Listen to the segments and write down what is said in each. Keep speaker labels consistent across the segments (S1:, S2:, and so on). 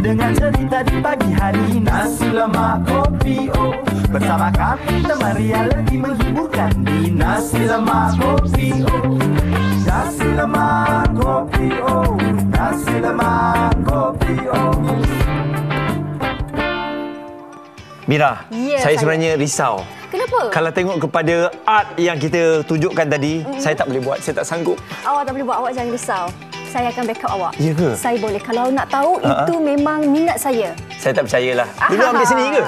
S1: dengan cerita di pagi hari. Nasi lemak kopi O, bersama kami teman realiti menghiburkan di Nasi lemak kopi O. Nasi lemak kopi O, nasi lemak kopi O.
S2: Mira, saya sebenarnya risau.
S3: Kenapa?
S2: Kalau tengok kepada art yang kita tunjukkan tadi, saya tak boleh buat, saya tak sanggup.
S3: Awak tak boleh buat, awak jangan risau. Saya akan backup awak.
S2: Ya ke?
S3: Saya boleh. Kalau nak tahu, itu memang minat saya.
S2: Saya tak percayalah. Dulu ambil sini ke?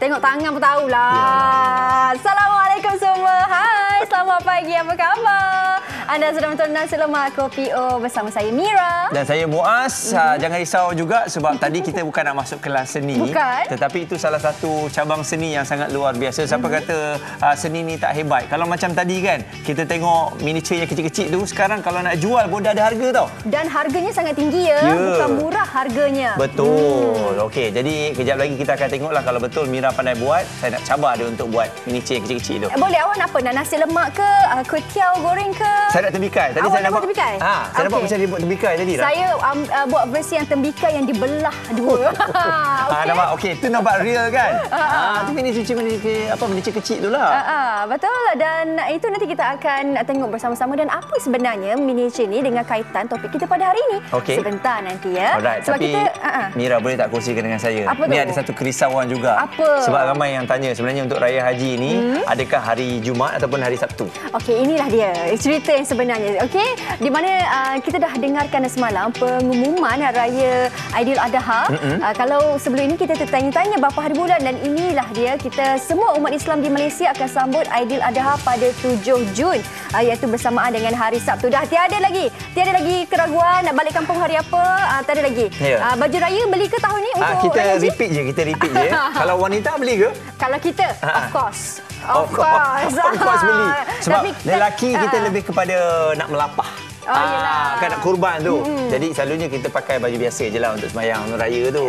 S3: Tengok tangan pun tahulah. Ya. Assalamualaikum semua. Hai, selamat pagi. Apa khabar? Anda sedang menonton Nasi Lemak Kopi O bersama saya Mira.
S2: Dan saya Muaz. Jangan risau juga sebab tadi kita bukan nak masuk kelas seni.
S3: Bukan.
S2: Tetapi itu salah satu cabang seni yang sangat luar biasa. Siapa kata seni ni tak hebat. Kalau macam tadi kan, kita tengok miniature yang kecil-kecil tu, sekarang kalau nak jual pun dah ada harga tau.
S3: Dan harganya sangat tinggi ya. Bukan murah harganya.
S2: Betul. Okey, jadi kejap lagi kita akan tengoklah kalau betul Mira pandai buat. Saya nak cabar dia untuk buat miniature yang kecil-kecil tu.
S3: Boleh. Awak nak apa? Nak nasi lemak ke? Kuih tiaw goreng ke?
S2: Saya nak tembikai. Tadi
S3: awak
S2: saya nampak
S3: tembikai?
S2: saya nampak macam dia buat tembikai tadi dah.
S3: Saya buat versi yang tembikai yang dibelah dua.
S2: Okay. Nampak okey, tu nampak real kan? Tu miniature kecil tu lah.
S3: Betul, dan itu nanti kita akan tengok bersama-sama dan apa sebenarnya miniature ni dengan kaitan topik kita pada hari ini.
S2: Okay.
S3: Sebentar nanti ya.
S2: Alright,
S3: sebab
S2: tapi
S3: kita
S2: Mira boleh tak kongsikan dengan saya?
S3: Apa
S2: ni
S3: tu?
S2: ada satu kerisauan juga.
S3: Apa?
S2: Sebab ramai yang tanya sebenarnya untuk Raya Haji ni adakah hari Jumaat ataupun hari Sabtu?
S3: Okey, inilah dia cerita yang sebenarnya. Okey, di mana kita dah dengarkan semalam pengumuman Raya Aidiladha. Kalau sebelum ini kita tertanya-tanya berapa hari bulan, dan inilah dia, kita semua umat Islam di Malaysia akan sambut Aidiladha pada 7 Jun, iaitu bersamaan dengan hari Sabtu. Dah tiada lagi keraguan nak balik kampung hari apa, tak ada lagi. Baju raya beli ke tahun ni untuk
S2: kita
S3: Raya Haji?
S2: repeat je. Kalau wanita beli ke?
S3: Kalau kita of course
S2: beli. Sebab
S3: tapi
S2: lelaki kita lebih kepada nak melapah. Kan nak kurban tu. Jadi selalunya kita pakai baju biasa je lah untuk sembahyang raya tu.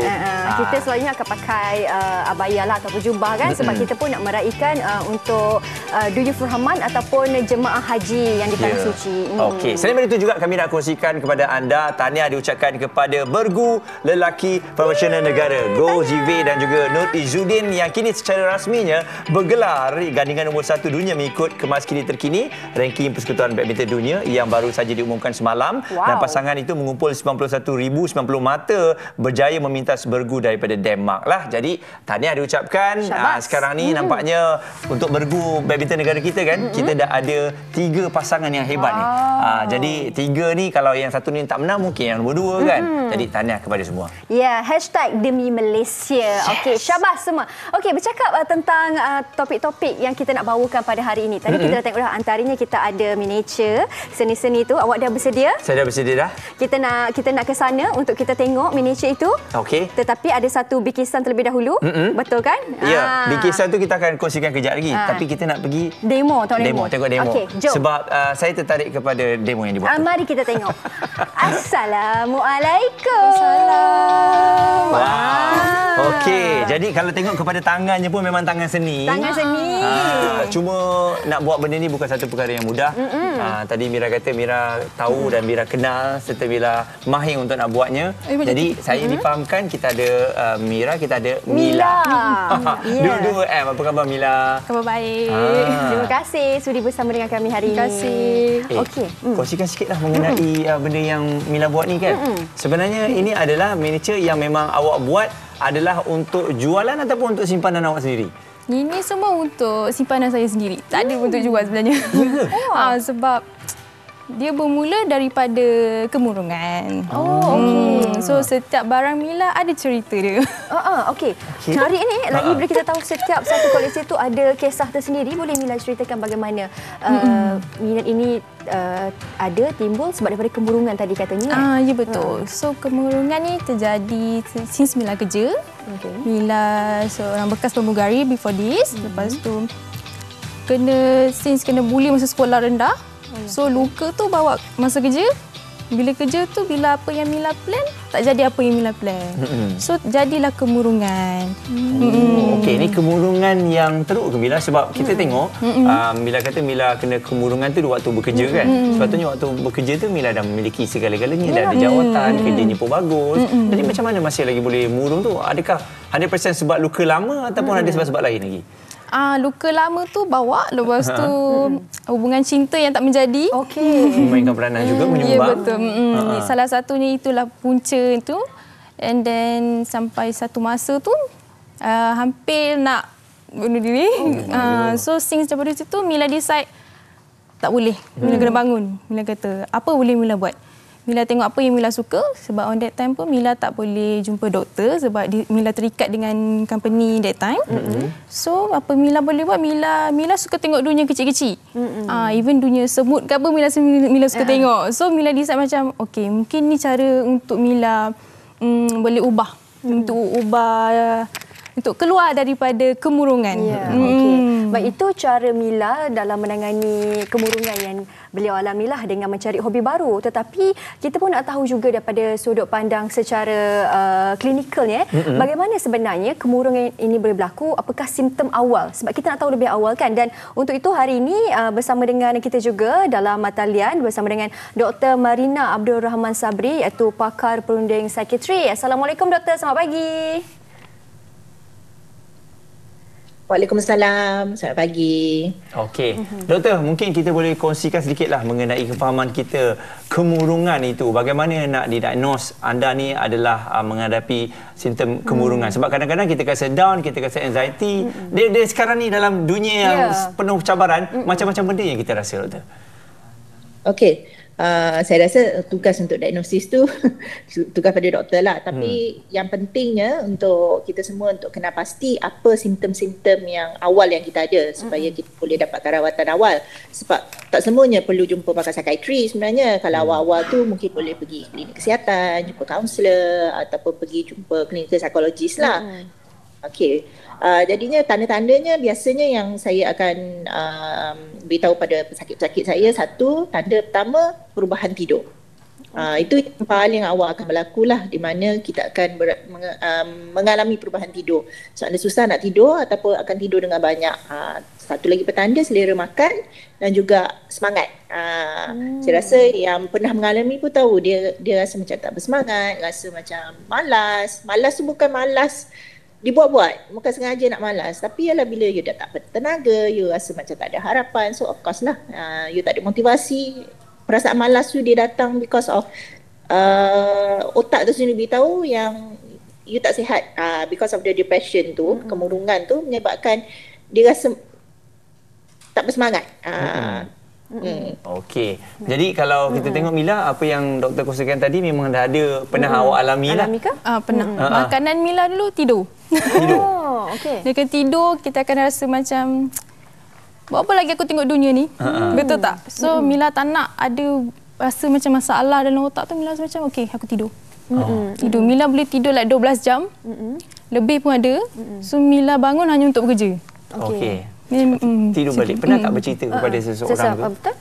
S3: Kita selalunya akan pakai abaya lah ataupun jubah kan, sebab kita pun nak meraihkan untuk Duyufur Rahman ataupun jemaah haji yang di Tanah Suci.
S2: Okey, selain itu juga kami nak kongsikan kepada anda tahniah diucapkan kepada bergu lelaki profesional negara Go Jive dan juga Nur Izzuddin yang kini secara rasminya bergelar gandingan nombor 1 dunia mengikut kemaskini terkini ranking Persekutuan Badminton Dunia yang baru saja diumumkan semalam. Dan pasangan itu mengumpul 91,090 mata berjaya memintas bergu daripada Denmark lah. Jadi tahniah diucapkan. Sekarang ni nampaknya untuk bergu badminton negara kita kan, kita dah ada 3 pasangan yang hebat ni. Jadi 3 ni kalau yang satu ni tak menang mungkin yang nombor 2 kan. Jadi tahniah kepada semua.
S3: Ya, #demi Malaysia. Okey, syabas semua. Okey, bercakap tentang topik-topik yang kita nak bawakan pada hari ini. Tadi kita dah tengok dah, antaranya kita ada miniature seni-seni tu. Awak dah bersedia?
S2: Saya dah bersedia dah.
S3: Kita nak ke sana untuk kita tengok miniature itu.
S2: Okey.
S3: Tetapi ada satu bikisan terlebih dahulu. Betul kan?
S2: Ya, bikisan tu kita akan kongsikan kejap lagi. Tapi kita nak pergi
S3: tengok demo.
S2: Okey,
S3: jom.
S2: Sebab saya tertarik kepada demo yang dibuat.
S3: Mari kita tengok. Assalamualaikum.
S2: Okey, jadi kalau tengok kepada tangannya pun memang tangan seni.
S3: Tangan seni.
S2: Cuma nak buat benda ni bukan satu perkara yang mudah. Tadi Mira kata Mira tahu dan Mira kenal serta Mira mahir untuk nak buatnya. Jadi saya difahamkan kita ada Mira, kita ada Mila. Dua-dua apa khabar Mila?
S4: Khabar baik.
S3: Terima kasih sudi bersama dengan kami hari ini.
S4: Terima kasih.
S3: Okey.
S2: Kongsikan sikitlah mengenai benda yang Mila buat ni kan. Sebenarnya ini adalah miniature yang memang awak buat adalah untuk jualan ataupun untuk simpanan awak sendiri?
S4: Ini semua untuk simpanan saya sendiri. Tak ada untuk jual sebenarnya. Sebab dia bermula daripada kemurungan.
S3: Okey.
S4: So setiap barang Mila ada cerita dia.
S3: Okey. Hari ini lagi bila kita tahu setiap satu koleksi tu ada kisah tersendiri, boleh Mila ceritakan bagaimana minat ini ada timbul sebab daripada kemurungan tadi katanya?
S4: Ya betul. So kemurungan ni terjadi since Mila kerja. Mila seorang bekas pramugari before this. Lepas tu kena bully masa sekolah rendah. So luka tu bawa masa kerja. Bila kerja tu, bila apa yang Mila plan, tak jadi apa yang Mila plan. So jadilah kemurungan.
S2: Okey, ni kemurungan yang teruk ke Mila? Sebab kita tengok Mila kata Mila kena kemurungan tu waktu bekerja kan. Sepatutnya waktu bekerja tu Mila dah memiliki segala-galanya, dah ada jawatan, kerjanya pun bagus. Jadi macam mana masih lagi boleh murung tu? Adakah 100% sebab luka lama ataupun ada sebab-sebab lain lagi?
S4: Luka lama tu bawa, lepas tu hubungan cinta yang tak menjadi.
S2: Memainkan peranan juga, menyumbang.
S4: Ya, betul. Salah satunya itulah punca itu. And then sampai satu masa tu hampir nak bunuh diri. So since daripada situ Mila decide tak boleh. Mila kena bangun. Mila kata apa boleh Mila buat? Mila tengok apa yang Mila suka, sebab on that time pun Mila tak boleh jumpa doktor sebab Mila terikat dengan company that time. So apa Mila boleh buat, Mila suka tengok dunia kecil-kecil. Even dunia semut ke apa Mila suka tengok. So Mila decide macam okay, mungkin ni cara untuk Mila boleh ubah, untuk keluar daripada kemurungan.
S3: Baik, itu cara Mila dalam menangani kemurungan yang beliau alamilah dengan mencari hobi baru. Tetapi kita pun nak tahu juga daripada sudut pandang secara klinikalnya, bagaimana sebenarnya kemurungan ini boleh berlaku, apakah simptom awal? Sebab kita nak tahu lebih awal kan. Dan untuk itu hari ini bersama dengan kita juga dalam talian bersama dengan Dr. Marina Abdul Rahman Sabri, iaitu pakar perunding psikiatri. Assalamualaikum Doktor, selamat pagi.
S5: Waalaikumsalam, selamat pagi.
S2: Okey. Doktor, mungkin kita boleh kongsikan sedikitlah mengenai kefahaman kita kemurungan itu. Bagaimana nak didiagnose anda ni adalah menghadapi simptom kemurungan. Sebab kadang-kadang kita rasa down, kita rasa anxiety. Dia sekarang ni dalam dunia yang penuh cabaran, macam-macam benda yang kita rasa, Doktor.
S5: Okey. Saya rasa tugas untuk diagnosis tu tugas pada doktor lah. Tapi yang pentingnya untuk kita semua untuk kena pasti apa simptom-simptom yang awal yang kita ada supaya kita boleh dapatkan rawatan awal. Sebab tak semuanya perlu jumpa pakar psikiatri sebenarnya. Kalau awal-awal tu mungkin boleh pergi klinik kesihatan, jumpa kaunselor ataupun pergi jumpa klinikal psikologis lah. Okey. Jadinya tanda-tandanya biasanya yang saya akan beritahu pada pesakit-pesakit saya, satu, tanda pertama perubahan tidur. Itu yang paling awal akan berlaku lah, di mana kita akan mengalami perubahan tidur. So anda susah nak tidur ataupun akan tidur dengan banyak. Satu lagi petanda selera makan dan juga semangat. Saya rasa yang pernah mengalami pun tahu dia rasa macam tak bersemangat, rasa macam malas. Malas tu bukan malas dibuat-buat, bukan sengaja nak malas, tapi ialah bila you dah tak bertenaga, you rasa macam tak ada harapan. So of course lah, you tak ada motivasi. Perasaan malas tu dia datang because of otak tu sendiri beritahu yang you tak sihat. Because of the depression tu, kemurungan tu menyebabkan dia rasa tak bersemangat.
S2: Okey. Jadi kalau kita tengok Mila, apa yang doktor kongsikan tadi memang dah ada pernah awak alami lah.
S3: Alami ke?
S4: Pernah. Makanan Mila dulu tidur.
S3: Okey.
S4: Dia akan tidur, kita akan rasa macam buat apa lagi aku tengok dunia ni? Betul tak? So Mila tak nak ada rasa macam masalah dalam otak tu. Mila rasa macam okey, aku tidur. Tidur. Mila boleh tidur like 12 jam. Lebih pun ada. So Mila bangun hanya untuk bekerja.
S2: Okey. Tidur balik. Pernah tak bercerita kepada seseorang tu?
S3: Betul?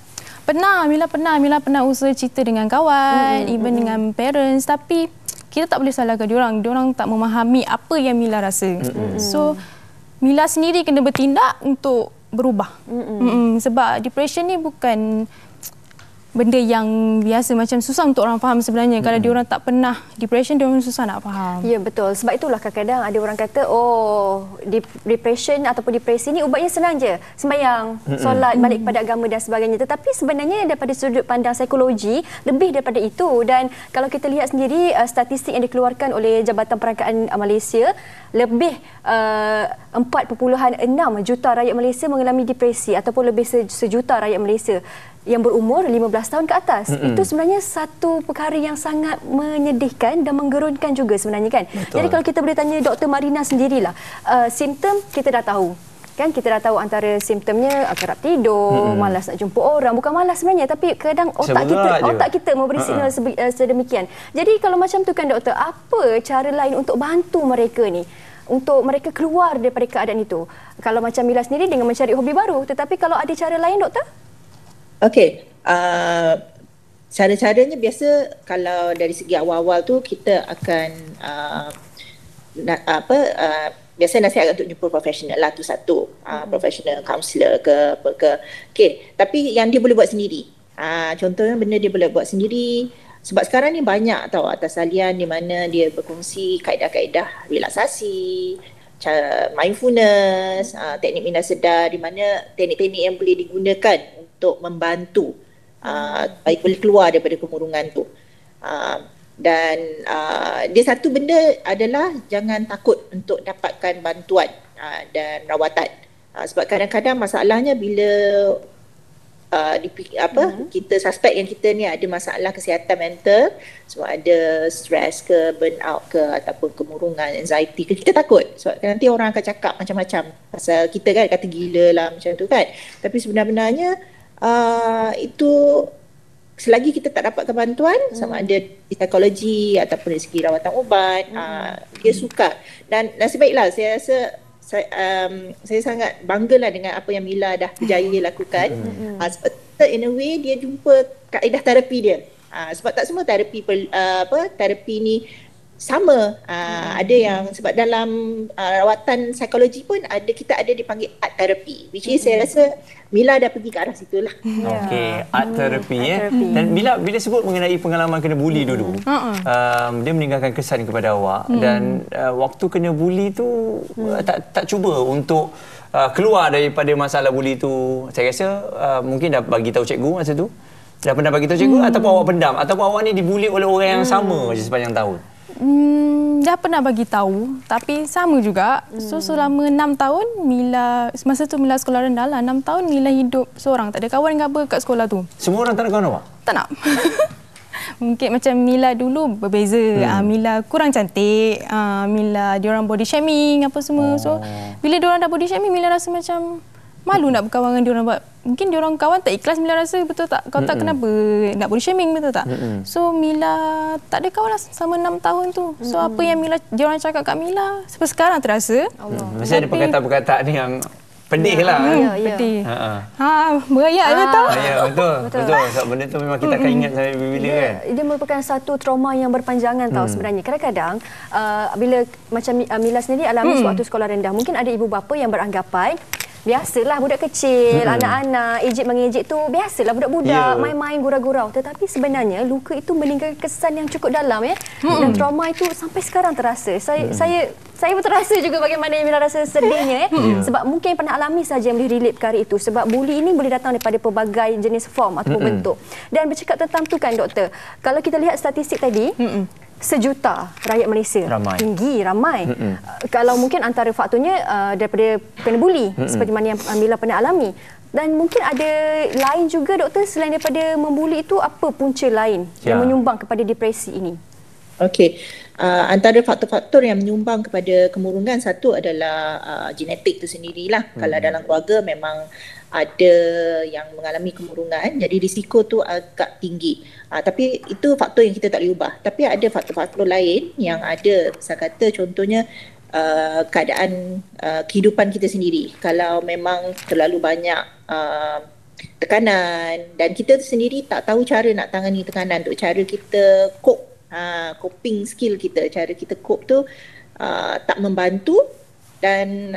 S4: Pernah. Mila pernah usaha cerita dengan kawan, even dengan parents, tapi kita tak boleh salahkan diorang. Diorang tak memahami apa yang Mila rasa. So Mila sendiri kena bertindak untuk berubah. Sebab depression ni bukan benda yang biasa, macam susah untuk orang faham sebenarnya. Kalau diorang tak pernah depression, diorang susah nak faham.
S3: Ya, betul. Sebab itulah kadang-kadang ada orang kata, oh, depression ataupun depresi ni ubatnya senang je. Sembahyang, solat, balik kepada agama dan sebagainya. Tetapi sebenarnya daripada sudut pandang psikologi, lebih daripada itu. Dan kalau kita lihat sendiri statistik yang dikeluarkan oleh Jabatan Perangkaan Malaysia, lebih 4.6 juta rakyat Malaysia mengalami depresi, ataupun lebih sejuta rakyat Malaysia yang berumur 15 tahun ke atas. Itu sebenarnya satu perkara yang sangat menyedihkan dan menggerunkan juga sebenarnya kan.
S2: Betul.
S3: Jadi kalau kita boleh tanya Dr. Marina sendirilah, simptom kita dah tahu. Kan kita dah tahu antara simptomnya kerap tidur, malas nak jumpa orang. Bukan malas sebenarnya, tapi kadang otak kita memberi signal sedemikian. Jadi kalau macam tu kan doktor, apa cara lain untuk bantu mereka ni, untuk mereka keluar daripada keadaan itu? Kalau macam Mila sendiri dengan mencari hobi baru, tetapi kalau ada cara lain doktor?
S5: Okey. cara-caranya biasa kalau dari segi awal-awal tu kita akan biasa nasihat untuk jumpa profesional lah tu satu, profesional counselor ke apa ke. Okey, tapi yang dia boleh buat sendiri. Contohnya benda dia boleh buat sendiri. Sebab sekarang ni banyak tahu atas talian di mana dia berkongsi kaedah-kaedah relaksasi, cara mindfulness, teknik minda sedar, di mana teknik-teknik yang boleh digunakan untuk membantu baik boleh keluar daripada kemurungan tu. Dan dia satu benda adalah jangan takut untuk dapatkan bantuan dan rawatan. Sebab kadang-kadang masalahnya bila kita suspek yang kita ni ada masalah kesihatan mental, sebab ada stres ke, burnout ke, ataupun kemurungan, anxiety ke, kita takut sebab nanti orang akan cakap macam-macam pasal kita kan, kata gila lah macam tu kan. Tapi sebenarnya itu selagi kita tak dapatkan bantuan sama ada di psikologi ataupun dari segi rawatan ubat, dia suka. Dan nasib baiklah, saya rasa saya sangat banggalah dengan apa yang Mila dah berjaya lakukan. Sebab in a way dia jumpa kaedah terapi dia. Sebab tak semua terapi ni sama. Ada yang sebab dalam rawatan psikologi pun kita ada dipanggil art therapy, which is saya rasa Mila dah pergi ke arah situ lah.
S2: Okey, art therapy Dan bila sebut mengenai pengalaman kena buli dulu, dia meninggalkan kesan kepada awak dan waktu kena buli tu tak cuba untuk keluar daripada masalah buli tu. Saya rasa mungkin dah bagi tahu cikgu masa tu. Dah pernah bagi tahu cikgu ataupun awak pendam ataupun awak ni dibuli oleh orang yang sama je sepanjang tahun.
S4: Dah pernah bagi tahu tapi sama juga. So selama 6 tahun Mila, masa tu Mila sekolah rendah lah, 6 tahun Mila hidup seorang, tak ada kawan dengan apa kat sekolah tu.
S2: Semua orang tak nak kawan awak?
S4: Tak nak. Mungkin macam Mila dulu berbeza. Mila kurang cantik, Mila diorang body shaming apa semua. So bila diorang dah body shaming, Mila rasa macam malu nak berkawan dengan diorang. Mungkin diorang kawan tak ikhlas, Mila rasa, betul tak? Kau tak kenapa nak body shaming, betul tak? So Mila tak ada kawan lah selama 6 tahun tu. So apa yang diorang cakap kat Mila sampai sekarang terasa.
S2: Mesti ada perkataan-perkataan yang pedih lah.
S4: Pedih. Berayak betul.
S2: Ya, betul. Sebab benda tu memang kita akan ingat sampai bila kan.
S3: Dia merupakan satu trauma yang berpanjangan tau sebenarnya. Kadang-kadang bila macam Mila sendiri alami sewaktu sekolah rendah, mungkin ada ibu bapa yang beranggapan biasalah budak kecil, anak-anak, ejek-mengejek tu biasalah budak-budak, main-main, gurau-gurau. Tetapi sebenarnya luka itu meninggalkan kesan yang cukup dalam ya. Dan trauma itu sampai sekarang terasa. Saya pun terasa juga bagaimana Mila rasa sedihnya sebab mungkin pernah alami saja yang boleh relate perkara itu. Sebab buli ini boleh datang daripada pelbagai jenis form atau bentuk. Dan bercakap tentang tu kan doktor, kalau kita lihat statistik tadi, 1 juta rakyat Malaysia. Tinggi, ramai. Kalau mungkin antara faktornya daripada kena buli, seperti mana yang Mila pernah alami. Dan mungkin ada lain juga doktor, selain daripada membuli itu, apa punca lain yang menyumbang kepada depresi ini? Okey,
S5: antara faktor-faktor yang menyumbang kepada kemurungan, satu adalah genetik tu sendirilah. Kalau dalam keluarga memang ada yang mengalami kemurungan, jadi risiko tu agak tinggi. Tapi itu faktor yang kita tak boleh ubah. Tapi ada faktor-faktor lain yang ada, saya kata contohnya keadaan kehidupan kita sendiri. Kalau memang terlalu banyak tekanan dan kita sendiri tak tahu cara nak tangani tekanan tu, cara kita cope, coping skill kita, cara kita cope tu tak membantu. Dan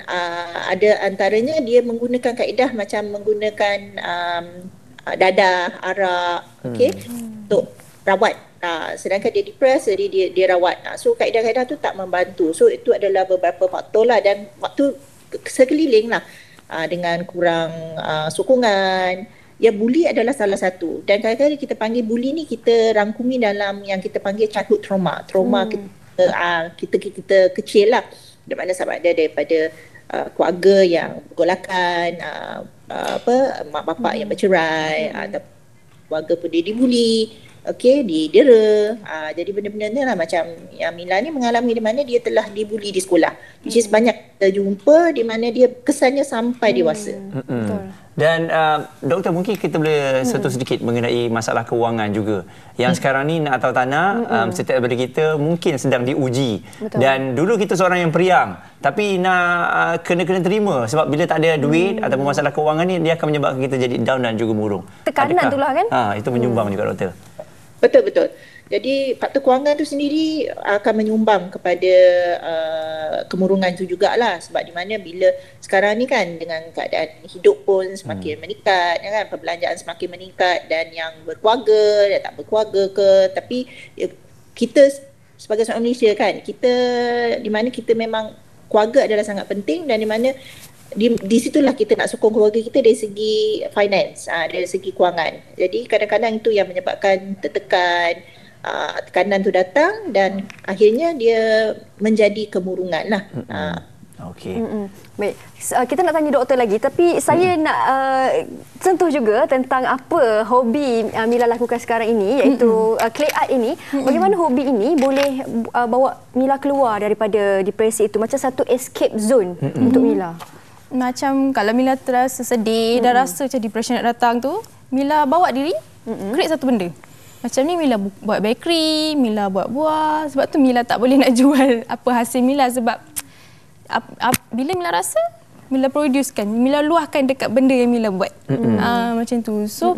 S5: ada antaranya dia menggunakan kaedah macam menggunakan dadah, arak, untuk rawat. Sedangkan dia depres, jadi dia rawat. So kaedah-kaedah tu tak membantu. So itu adalah beberapa faktor lah. Dan waktu sekeliling lah, dengan kurang sokongan. Ya, buli adalah salah satu. Dan kadang-kadang kita panggil buli ni, kita rangkumi dalam yang kita panggil childhood trauma. Trauma kita kecil lah. Di mana sama ada daripada keluarga yang bergolakan, mak bapak yang bercerai, atau keluarga pun dia dibuli, didera. Jadi benda-benda ni lah macam yang Mila ni mengalami, di mana dia telah dibuli di sekolah. Which is banyak kita jumpa di mana dia kesannya sampai dewasa.
S2: Dan doktor, mungkin kita boleh sentuh sedikit mengenai masalah kewangan juga. Yang sekarang ni nak atau tak nak, setiap daripada kita mungkin sedang diuji. Dan dulu kita seorang yang periang, tapi nak kena terima sebab bila tak ada duit ataupun masalah kewangan ni, dia akan menyebabkan kita jadi down dan juga murung.
S3: Tekanan itulah kan?
S2: Itu menyumbang juga doktor.
S5: Betul. Jadi faktor kewangan tu sendiri akan menyumbang kepada kemurungan tu jugalah, sebab di mana bila sekarang ni kan dengan keadaan hidup pun semakin meningkat, kan, perbelanjaan semakin meningkat, dan yang berkeluarga dan tak berkeluarga ke, tapi kita sebagai seorang Malaysia kan, kita di mana kita memang keluarga adalah sangat penting, dan di mana di situlah kita nak sokong keluarga kita dari segi finance, dari segi kewangan. Jadi kadang-kadang itu yang menyebabkan tekanan tu datang, dan akhirnya dia menjadi kemurungan lah.
S2: Okey.
S3: Baik, kita nak tanya doktor lagi, tapi saya nak sentuh juga tentang apa hobi Mila lakukan sekarang ini, iaitu clay art ini. Bagaimana hobi ini boleh bawa Mila keluar daripada depresi itu, macam satu escape zone untuk Mila?
S4: Macam kalau Mila terasa sedih, dah rasa macam depression nak datang tu, Mila bawa diri, create satu benda. Macam ni Mila buat bakery, Mila buat buah. Sebab tu Mila tak boleh nak jual apa hasil Mila, sebab bila Mila rasa, Mila producekan, Mila luahkan dekat benda yang Mila buat. Macam tu. So,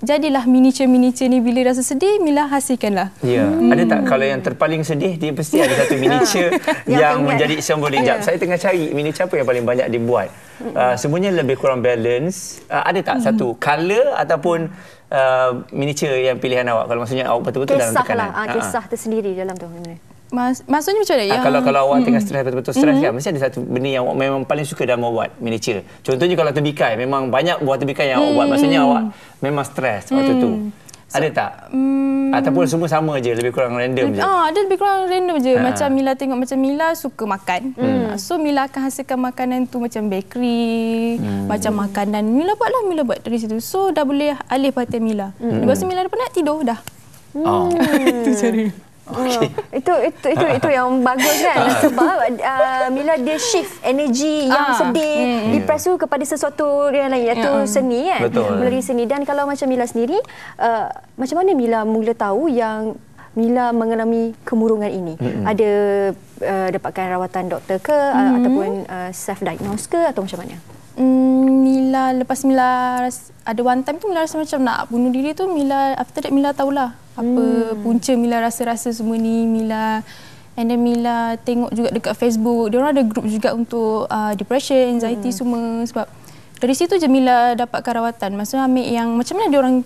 S4: jadilah miniature ni, bila rasa sedih, Mila hasilkanlah.
S2: Ya. Ada tak kalau yang terpaling sedih, dia mesti ada satu miniature yang menjadi simbolik. Saya tengah cari miniature apa yang paling banyak dibuat. Semuanya lebih kurang balance. Ada tak satu color ataupun miniature yang pilihan awak? Kalau maksudnya awak betul-betul dalam tekanan.
S3: Kisah tersendiri dalam tu.
S4: Maksudnya macam mana?
S2: Kalau awak tengah stres, betul-betul stres kan, mesti ada satu benda yang awak memang paling suka dalam awak buat miniature. Contohnya kalau terbikai, memang banyak buah terbikai yang awak buat. Maksudnya awak memang stres waktu tu. Ada tak? Ataupun semua sama je, lebih kurang random je?
S4: Ada lebih kurang random je. Macam Mila tengok, macam Mila suka makan. So Mila akan hasilkan makanan tu macam bakery, macam makanan. Mila buat dari situ. So dah boleh alih perhatian Mila. Lepas tu Mila dah penat, tidur dah. Itu cara.
S2: Okay.
S3: Itu yang bagus kan, sebab Mila dia shift energi yang sedih, depresi kepada sesuatu yang lain, iaitu seni kan. Melalui seni. Dan kalau macam Mila sendiri, macam mana Mila mula tahu yang Mila mengalami kemurungan ini? Ada dapatkan rawatan doktor ke, ataupun self diagnose ke, atau macam mana?
S4: Mila, lepas Mila ada one time tu Mila rasa macam nak bunuh diri tu, Mila after that Mila tahulah apa punca Mila rasa semua ni. And then Mila tengok juga dekat Facebook, dia orang ada group juga untuk depression, anxiety semua. Sebab dari situ je Mila dapatkan rawatan. Maksudnya ambil yang macam mana dia orang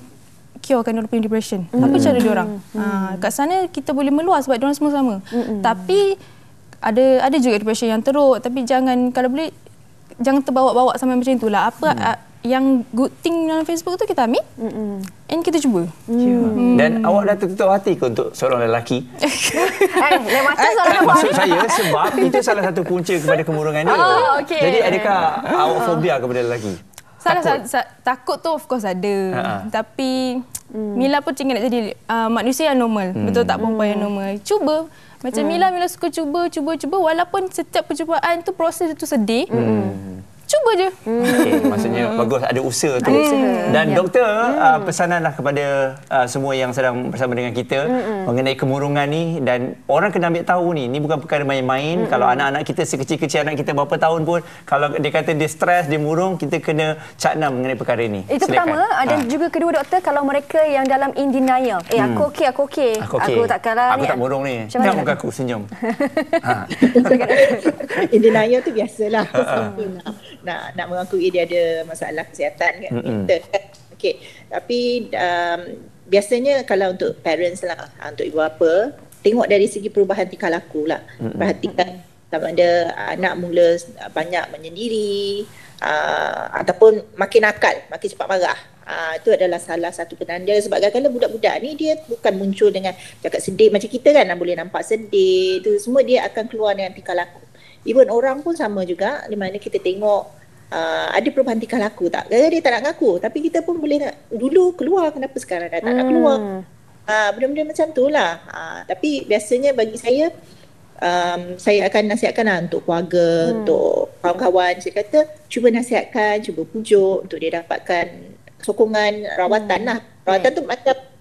S4: curekan dia orang punya depression. Apa cara dia orang? Kat sana kita boleh meluas sebab dia orang semua sama. Tapi ada juga depression yang teruk, tapi jangan, kalau boleh jangan terbawa-bawa sampai macam itulah. Apa yang good thing dalam Facebook tu kita ambil and kita cuba.
S2: Dan awak dah tertutup hati ke untuk seorang lelaki?
S3: Maksud
S2: saya sebab itu salah satu punca kepada kemurungan dia.
S3: Okay.
S2: Jadi adakah awak fobia kepada lelaki?
S4: Takut tu of course ada. Tapi Mila pun ingin nak jadi manusia yang normal. Betul tak, perempuan yang normal. Cuba. Macam Mila suka cuba. Walaupun setiap percubaan tu proses itu sedih. Cuba je.
S2: Okay, maksudnya bagus ada usaha tu. Dan doktor, pesananlah kepada semua yang sedang bersama dengan kita mengenai kemurungan ni, dan orang kena ambil tahu ni bukan perkara main-main. Kalau anak-anak kita sekecil-kecil, anak kita berapa tahun pun, kalau dia kata dia stres, dia murung, kita kena cakna mengenai perkara ini.
S3: Itu pertama. Dan juga kedua doktor, kalau mereka yang dalam in denial, aku okey. Aku takkanlah
S2: aku tak murung ni. Tengok muka aku senyum.
S5: In denial tu biasalah. Nak mengakui dia ada masalah kesihatan kan. Okey. Tapi biasanya kalau untuk parents lah, untuk ibu bapa, tengok dari segi perubahan tingkah laku lah. Perhatikan sama ada anak mula banyak menyendiri, ataupun makin nakal, makin cepat marah. Itu adalah salah satu penanda. Sebab kadang-kadang budak-budak ni dia bukan muncul dengan cakap sedih macam kita kan, boleh nampak sedih. Itu semua dia akan keluar dengan tingkah laku. Even orang pun sama juga, di mana kita tengok ada perubahan tingkah laku tak? Kadang-kadang dia tak nak ngaku, tapi kita pun boleh nak, dulu keluar, kenapa sekarang dah tak nak keluar? Benda-benda macam tu lah. Tapi biasanya bagi saya akan nasihatkan lah untuk keluarga, untuk kawan-kawan. Saya kata cuba nasihatkan, cuba pujuk untuk dia dapatkan sokongan rawatan lah. Rawatan tu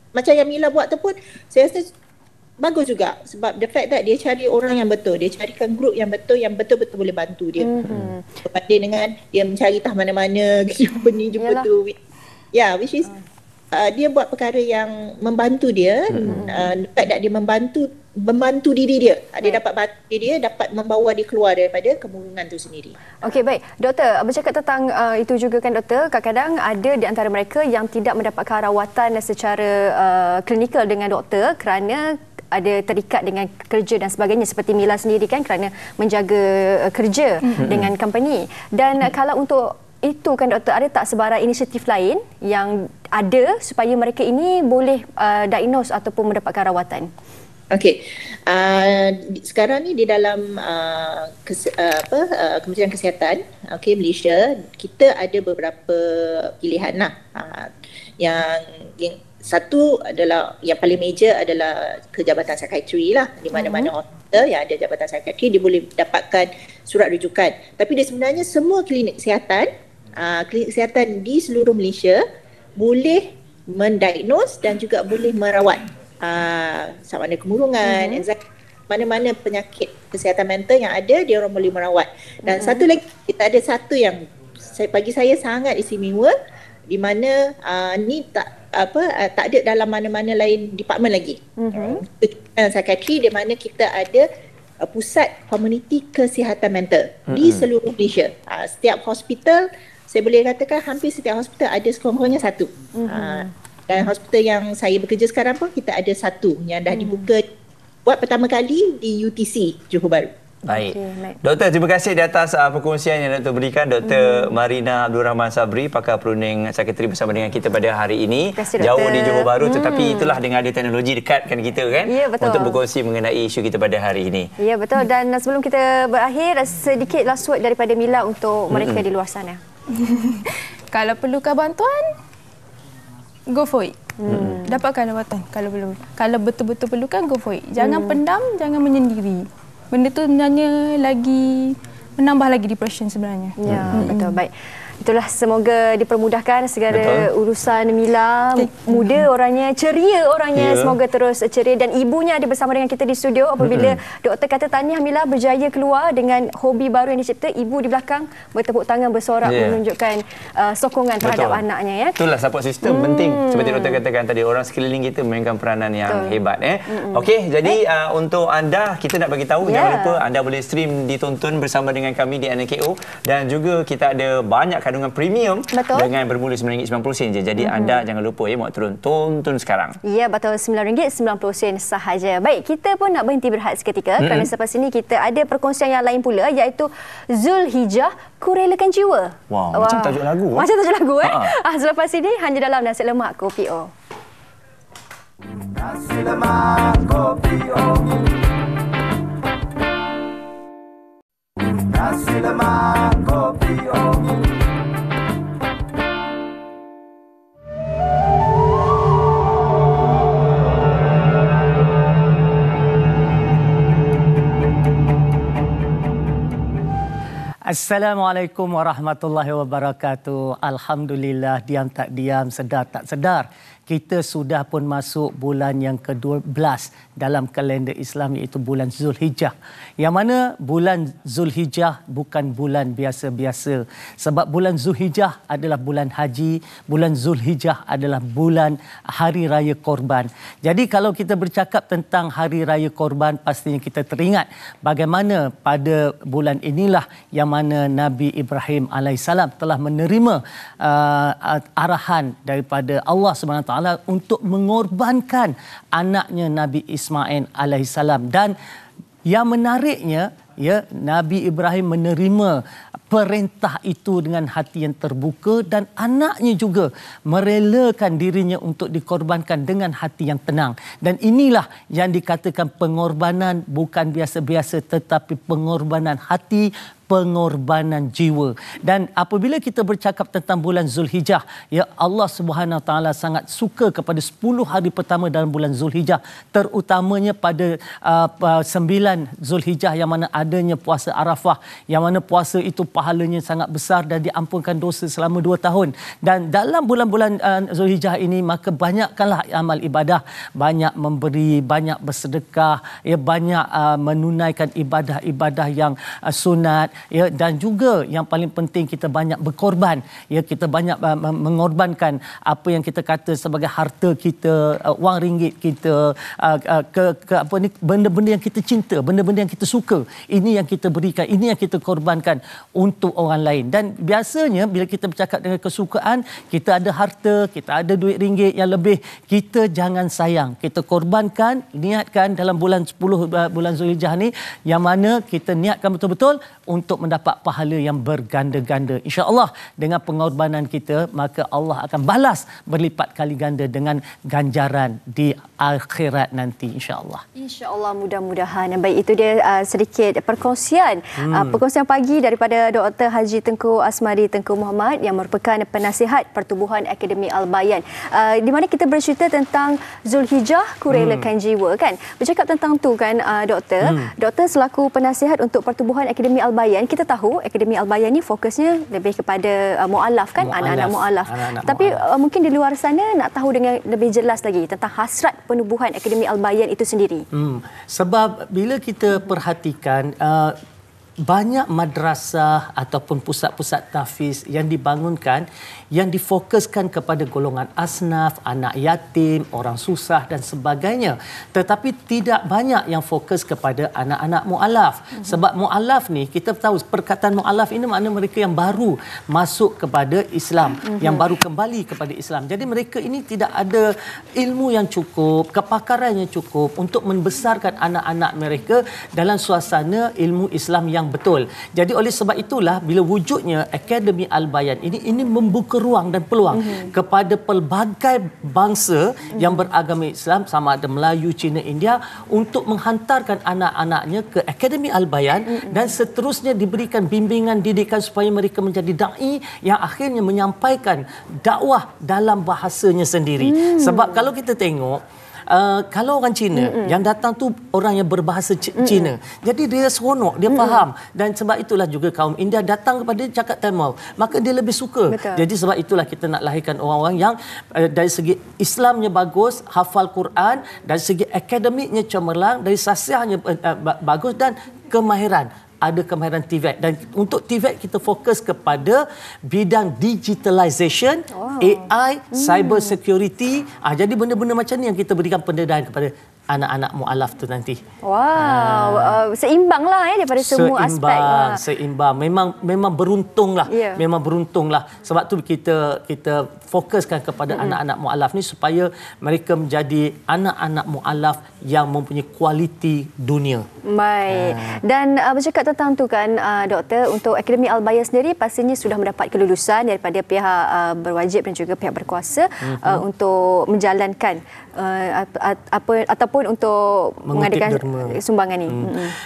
S5: macam yang Mila buat tu pun saya rasa bagus juga, sebab the fact that dia cari orang yang betul, dia carikan grup yang betul-betul boleh bantu dia. Berbanding dengan dia mencari tah mana-mana, jumpa ni, jumpa tu. Which is dia buat perkara yang membantu dia, tak dia membantu diri dia. Dia dapat bantu diri dia, dapat membawa dia keluar daripada kemurungan itu sendiri.
S3: Okey, baik. Doktor, bercakap tentang itu juga kan doktor, kadang-kadang ada di antara mereka yang tidak mendapatkan rawatan secara klinikal dengan doktor kerana ada terikat dengan kerja dan sebagainya, seperti Mila sendiri kan kerana menjaga kerja dengan company. Dan kalau untuk itu kan doktor, ada tak sebarang inisiatif lain yang ada supaya mereka ini boleh diagnose ataupun mendapatkan rawatan?
S5: Okey, sekarang ni di dalam Kementerian Kesihatan, Malaysia, kita ada beberapa pilihan lah. Yang satu adalah, yang paling major adalah ke Jabatan Psikiatri lah. Di mana-mana hospital yang ada Jabatan Psikiatri, dia boleh dapatkan surat rujukan. Tapi dia sebenarnya semua klinik kesihatan di seluruh Malaysia boleh mendiagnose dan juga boleh merawat sama ada kemurungan, anxiety, mana-mana penyakit kesihatan mental yang ada, dia orang boleh merawat. Dan satu lagi, kita ada satu yang bagi saya sangat istimewa, di mana ni tak ada dalam mana-mana lain department lagi. Psikiatri, di mana kita ada pusat komuniti kesihatan mental di seluruh Malaysia. Setiap hospital, saya boleh katakan hampir setiap hospital ada sekurang-kurangnya satu. Dan hospital yang saya bekerja sekarang pun kita ada satu yang dah dibuka buat pertama kali di UTC Johor Bahru.
S2: Baik. Doktor, terima kasih di atas perkongsian yang Doktor berikan. Dr. Marina Abdul Rahman Sabri, pakar perunding psikiatri bersama dengan kita pada hari ini. Jauh di Johor Bahru, tetapi itulah dengan ada teknologi dekatkan kita kan, untuk berkongsi mengenai isu kita pada hari ini. Ya, betul.
S3: Dan sebelum kita berakhir, sedikit last word daripada Mila untuk mereka di luar sana.
S4: Kalau perlukan bantuan, go for it. Dapatkan rawatan kalau perlu. Kalau betul-betul perlukan, go for it. Jangan pendam, jangan menyendiri. Benda tu sebenarnya lagi menambah lagi depression sebenarnya.
S3: Ya, betul. Baik. Itulah, semoga dipermudahkan segala urusan Mila. Muda orangnya, ceria orangnya. Semoga terus ceria. Dan ibunya ada bersama dengan kita di studio. Apabila doktor kata tahniah Mila berjaya keluar dengan hobi baru yang dicipta, ibu di belakang bertepuk tangan bersorak menunjukkan sokongan terhadap anaknya. Itulah
S2: support system penting. Seperti doktor katakan tadi, orang sekeliling kita memainkan peranan yang hebat. Okey, jadi untuk anda, kita nak bagi tahu, jangan lupa anda boleh stream ditonton bersama dengan kami di NKO. Dan juga kita ada banyak kandungan premium dengan bermula RM9.90 je. Jadi anda jangan lupa muat turun, tonton sekarang. Ya, betul, RM9.90 sahaja. Baik, kita pun nak berhenti berehat seketika kerana selepas ini kita ada perkongsian yang lain pula, iaitu Zulhijjah, Kurelakan Jiwa. Macam tajuk lagu.
S3: Macam tajuk lagu selepas ini hanya dalam Nasi Lemak Kopi O.
S1: Nasi Lemak Kopi O. Nasi Lemak Kopi O.
S6: Assalamualaikum warahmatullahi wabarakatuh. Alhamdulillah, diam tak diam, sedar tak sedar, kita sudah pun masuk bulan yang ke-12 dalam kalender Islam, iaitu bulan Zulhijjah. Yang mana bulan Zulhijjah bukan bulan biasa-biasa. Sebab bulan Zulhijjah adalah bulan haji, bulan Zulhijjah adalah bulan Hari Raya Korban. Jadi kalau kita bercakap tentang Hari Raya Korban, pastinya kita teringat bagaimana pada bulan inilah yang mana Nabi Ibrahim AS telah menerima arahan daripada Allah SWT untuk mengorbankan anaknya Nabi Ismail AS. Dan yang menariknya, Nabi Ibrahim menerima perintah itu dengan hati yang terbuka, dan anaknya juga merelakan dirinya untuk dikorbankan dengan hati yang tenang. Dan inilah yang dikatakan pengorbanan bukan biasa-biasa, tetapi pengorbanan hati, pengorbanan jiwa. Dan apabila kita bercakap tentang bulan Zulhijjah, Allah Subhanahu Wa Taala sangat suka kepada 10 hari pertama dalam bulan Zulhijjah, terutamanya pada 9 Zulhijjah yang mana adanya puasa Arafah, yang mana puasa itu pahalanya sangat besar dan diampunkan dosa selama 2 tahun. Dan dalam bulan-bulan Zulhijjah ini, maka banyakkanlah amal ibadah, banyak memberi, banyak bersedekah, banyak menunaikan ibadah-ibadah yang sunat. ya, dan juga yang paling penting kita banyak berkorban, ya, kita banyak mengorbankan apa yang kita kata sebagai harta kita, wang ringgit kita, benda-benda yang kita cinta, benda-benda yang kita suka, ini yang kita berikan, ini yang kita korbankan untuk orang lain. Dan biasanya bila kita bercakap dengan kesukaan, kita ada harta, kita ada duit ringgit yang lebih, kita jangan sayang, kita korbankan, niatkan dalam bulan 10 bulan Zulhijjah ni, yang mana kita niatkan betul-betul untuk mendapat pahala yang berganda-ganda. InsyaAllah dengan pengorbanan kita, maka Allah akan balas berlipat kali ganda dengan ganjaran di akhirat nanti, insyaAllah.
S3: InsyaAllah, mudah-mudahan. Baik, itu dia sedikit perkongsian pagi daripada Dr. Haji Tengku Asmadi Tengku Muhammad yang merupakan penasihat Pertubuhan Akademi Al-Bayan, di mana kita bercerita tentang Zulhijjah kurelakan jiwa, kan. Bercakap tentang tu, kan, Doktor selaku penasihat untuk Pertubuhan Akademi Al-Bayan, kita tahu Akademi Al-Bayan ni fokusnya lebih kepada mualaf, kan, anak-anak mualaf. Tapi mungkin di luar sana nak tahu dengan lebih jelas lagi tentang hasrat penubuhan Akademi Al-Bayan itu sendiri.
S6: Sebab bila kita perhatikan banyak madrasah ataupun pusat-pusat tahfiz yang dibangunkan yang difokuskan kepada golongan asnaf, anak yatim, orang susah dan sebagainya. Tetapi tidak banyak yang fokus kepada anak-anak mu'alaf. Sebab mu'alaf ni, kita tahu perkataan mu'alaf ini makna mereka yang baru masuk kepada Islam, yang baru kembali kepada Islam. Jadi mereka ini tidak ada ilmu yang cukup, kepakaran yang cukup untuk membesarkan anak-anak mereka dalam suasana ilmu Islam yang betul. Jadi oleh sebab itulah bila wujudnya Akademi Al-Bayan ini membuka ruang dan peluang kepada pelbagai bangsa yang beragama Islam, sama ada Melayu, Cina, India, untuk menghantarkan anak-anaknya ke Akademi Al-Bayan dan seterusnya diberikan bimbingan didikan supaya mereka menjadi dai yang akhirnya menyampaikan dakwah dalam bahasanya sendiri. Sebab kalau kita tengok kalau orang Cina yang datang tu orang yang berbahasa Cina, jadi dia seronok, dia faham, dan sebab itulah juga kaum India datang kepada dia cakap Tamil, maka dia lebih suka. Betul. Jadi sebab itulah kita nak lahirkan orang-orang yang dari segi Islamnya bagus, hafal Quran, dari segi akademiknya cemerlang, dari sasiahnya bagus, dan kemahiran, ada kemahiran TVET. Dan untuk TVET kita fokus kepada bidang digitalization, AI, cyber security. Jadi benda-benda macam ni yang kita berikan pendedahan kepada anak-anak mu'alaf tu nanti.
S3: Wow, seimbanglah daripada semua aspek.
S6: Seimbang. Memang beruntunglah. Yeah. Memang beruntunglah. Sebab tu kita fokuskan kepada anak-anak mu'alaf ni supaya mereka menjadi anak-anak mu'alaf yang mempunyai kualiti dunia.
S3: Baik. Dan bercakap tentang tu, kan, Doktor, untuk Akademi Al-Bayan sendiri pastinya sudah mendapat kelulusan daripada pihak berwajib dan juga pihak berkuasa untuk menjalankan ataupun untuk mengadakan sumbangan ni.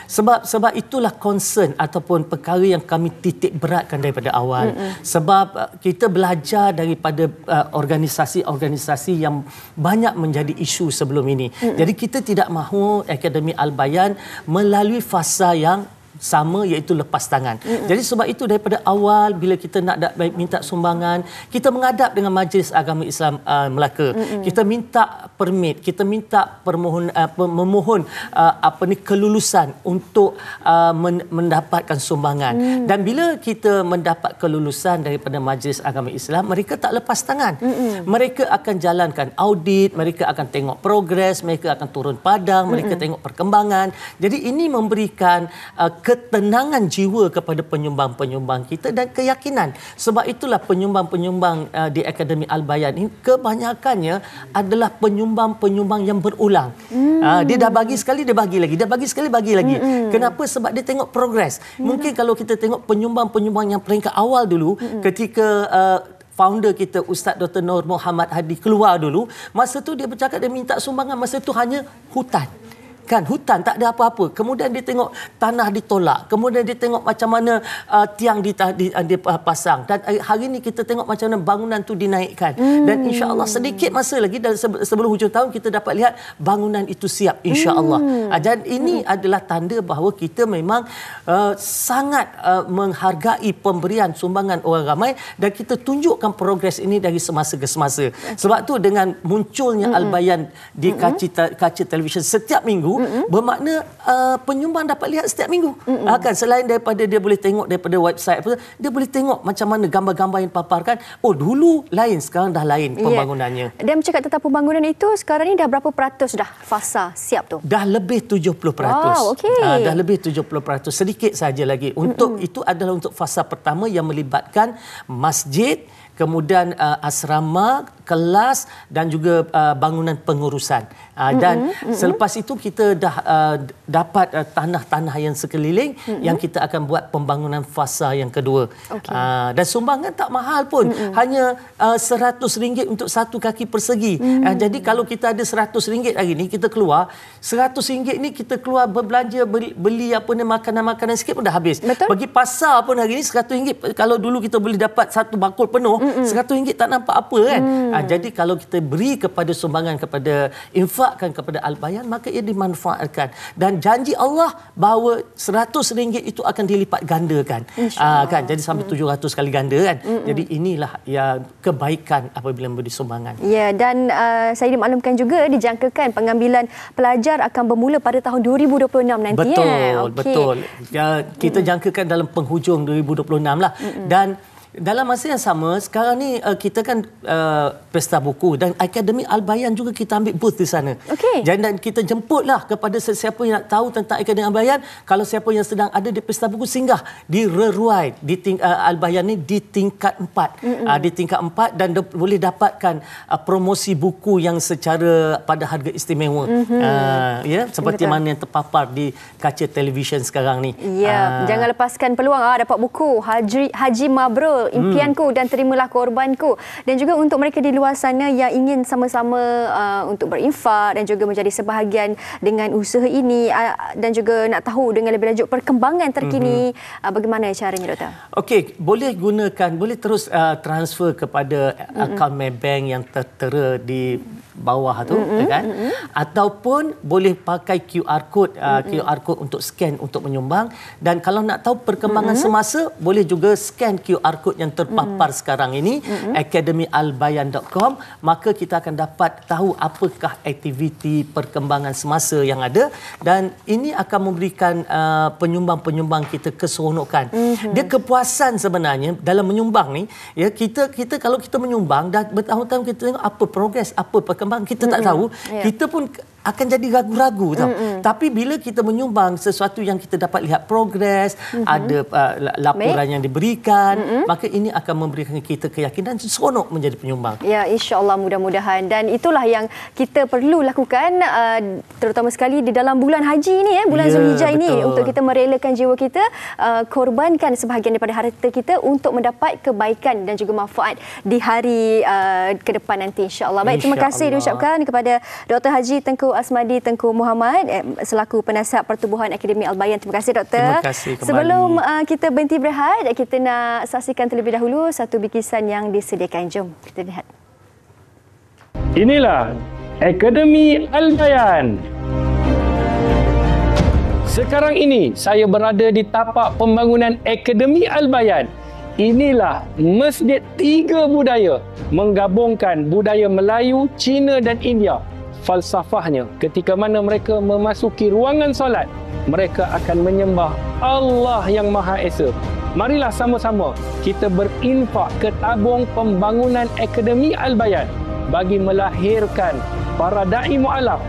S6: Sebab itulah concern ataupun perkara yang kami titik beratkan daripada awal. Sebab kita belajar daripada organisasi-organisasi yang banyak menjadi isu sebelum ini. Jadi kita tidak mahu Akademi Al-Bayan melalui fasa yang sama, iaitu lepas tangan. Jadi sebab itu daripada awal bila kita nak minta sumbangan, kita menghadap dengan Majlis Agama Islam Melaka. Kita minta permit, kita minta memohon kelulusan untuk mendapatkan sumbangan. Dan bila kita mendapat kelulusan daripada Majlis Agama Islam, mereka tak lepas tangan. Mereka akan jalankan audit, mereka akan tengok progres, mereka akan turun padang, mereka tengok perkembangan. Jadi ini memberikan ketenangan jiwa kepada penyumbang-penyumbang kita dan keyakinan. Sebab itulah penyumbang-penyumbang di Akademi Al-Bayan ini kebanyakannya adalah penyumbang-penyumbang yang berulang. Dia dah bagi sekali, dia bagi lagi. Dia bagi sekali, bagi lagi. Kenapa? Sebab dia tengok progres. Mungkin kalau kita tengok penyumbang-penyumbang yang peringkat awal dulu, ketika founder kita Ustaz Dr. Nur Muhammad Hadi keluar dulu, masa tu dia bercakap, dia minta sumbangan, masa tu hanya hutan. Kan, hutan tak ada apa-apa. Kemudian dia tengok tanah ditolak. Kemudian dia tengok macam mana tiang dipasang. Dan hari ini kita tengok macam mana bangunan tu dinaikkan. Dan insya-Allah sedikit masa lagi dan sebelum hujung tahun kita dapat lihat bangunan itu siap, insya-Allah. Dan ini adalah tanda bahawa kita memang sangat menghargai pemberian sumbangan orang ramai dan kita tunjukkan progres ini dari semasa ke semasa. Sebab tu dengan munculnya Al-Bayan di kaca televisyen setiap minggu, bermakna penyumbang dapat lihat setiap minggu. Kan selain daripada dia boleh tengok daripada website apa, dia boleh tengok macam mana gambar-gambar yang paparkan. Oh, dulu lain, sekarang dah lain pembangunannya.
S3: Dan bercakap tentang pembangunan itu, sekarang ni dah berapa peratus dah fasa siap tu?
S6: Dah lebih 70%.
S3: Wow, okey.
S6: Dah lebih 70%. Sedikit saja lagi. Untuk itu adalah untuk fasa pertama yang melibatkan masjid, kemudian asrama, kelas dan juga bangunan pengurusan. Dan selepas itu kita dah dapat tanah-tanah yang sekeliling yang kita akan buat pembangunan fasa yang kedua. Okay. Dan sumbangan tak mahal pun. Hanya RM100 untuk satu kaki persegi. Jadi kalau kita ada RM100 hari ni, kita keluar, RM100 ni kita keluar berbelanja, beli apa ni, makanan-makanan sikit pun dah habis.
S3: Betul.
S6: Pergi pasar pun hari ni RM100, kalau dulu kita boleh dapat satu bakul penuh, RM100 tak nampak apa kan. Jadi kalau kita beri kepada sumbangan, kepada infakkan kepada Al-Bayan, maka ia dimanfaatkan. Dan janji Allah bahawa RM100 itu akan dilipat gandakan. Kan? Jadi sampai 700 kali ganda kan. Jadi inilah yang kebaikan apabila memberi sumbangan.
S3: Ya, dan saya dimaklumkan juga dijangkakan pengambilan pelajar akan bermula pada tahun 2026 nanti.
S6: Betul, betul. Ya, kita jangkakan dalam penghujung 2026 lah. Dan dalam masa yang sama, sekarang ni kita kan pesta buku dan Akademi Al-Bayan juga kita ambil booth di sana.
S3: Okay.
S6: Dan kita jemputlah kepada sesiapa yang nak tahu tentang Akademi Al-Bayan, kalau siapa yang sedang ada di pesta buku, singgah di Reruai di Al-Bayan ni di tingkat 4. Di tingkat 4 dan boleh dapatkan promosi buku yang secara pada harga istimewa. Ya, seperti mana yang terpapar di kaca televisyen sekarang ni.
S3: Ya, jangan lepaskan peluang dapat buku Haji Mabrur, Impianku dan Terimalah Korbanku. Dan juga untuk mereka di luar sana yang ingin sama-sama untuk berinfak dan juga menjadi sebahagian dengan usaha ini dan juga nak tahu dengan lebih lanjut perkembangan terkini, bagaimana caranya, Doktor? Okey,
S6: boleh terus transfer kepada akaun Maybank yang tertera di bawah tu, kan? Ataupun boleh pakai QR code untuk scan untuk menyumbang. Dan kalau nak tahu perkembangan semasa, boleh juga scan QR code yang terpapar sekarang ini, academyalbayan.com, maka kita akan dapat tahu apakah aktiviti perkembangan semasa yang ada, dan ini akan memberikan penyumbang-penyumbang kita keseronokan. Dia kepuasan sebenarnya dalam menyumbang ni. Ya, kita kalau kita menyumbang dah bertahun-tahun, kita tengok apa progres, apa perkembangan, kita tak tahu, kita pun akan jadi ragu-ragu tau. Tapi bila kita menyumbang sesuatu yang kita dapat lihat progres, ada laporan yang diberikan, maka ini akan memberikan kita keyakinan seronok menjadi penyumbang.
S3: Ya, insya-Allah, mudah-mudahan. Dan itulah yang kita perlu lakukan, terutama sekali di dalam bulan haji ni, bulan Zulhijjah ini, untuk kita merelakan jiwa kita, korbankan sebahagian daripada harta kita untuk mendapat kebaikan dan juga manfaat di hari ke depan nanti, insya-Allah. Baik, terima kasih diucapkan kepada Dr. Haji Tengku Asmadi Tengku Muhammad selaku penasihat pertubuhan Akademi Al-Bayan. Terima kasih, Doktor.
S6: Terima kasih kembali.
S3: Sebelum kita berhenti berehat, kita nak saksikan terlebih dahulu satu bikisan yang disediakan. Jom kita lihat.
S7: Inilah Akademi Al-Bayan. Sekarang ini saya berada di tapak pembangunan Akademi Al-Bayan. Inilah Masjid Tiga Budaya, menggabungkan budaya Melayu, Cina dan India. Falsafahnya, ketika mana mereka memasuki ruangan solat, mereka akan menyembah Allah yang Maha Esa. Marilah sama-sama kita berinfak ke tabung pembangunan Akademi Al-Bayan bagi melahirkan para da'i mu'alaf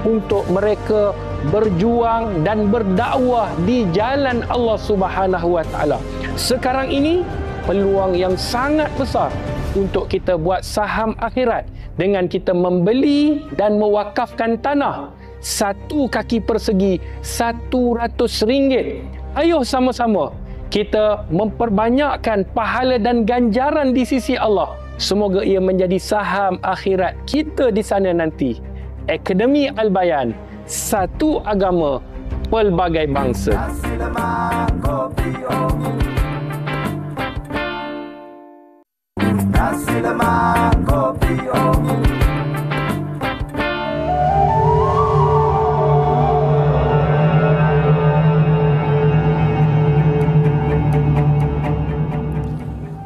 S7: untuk mereka berjuang dan berdakwah di jalan Allah Subhanahu Wa Taala. Sekarang ini peluang yang sangat besar untuk kita buat saham akhirat dengan kita membeli dan mewakafkan tanah satu kaki persegi RM100. Ayo sama-sama kita memperbanyakkan pahala dan ganjaran di sisi Allah. Semoga ia menjadi saham akhirat kita di sana nanti. Akademi Al-Bayan, satu agama, pelbagai bangsa.
S1: Nasi lemak kopi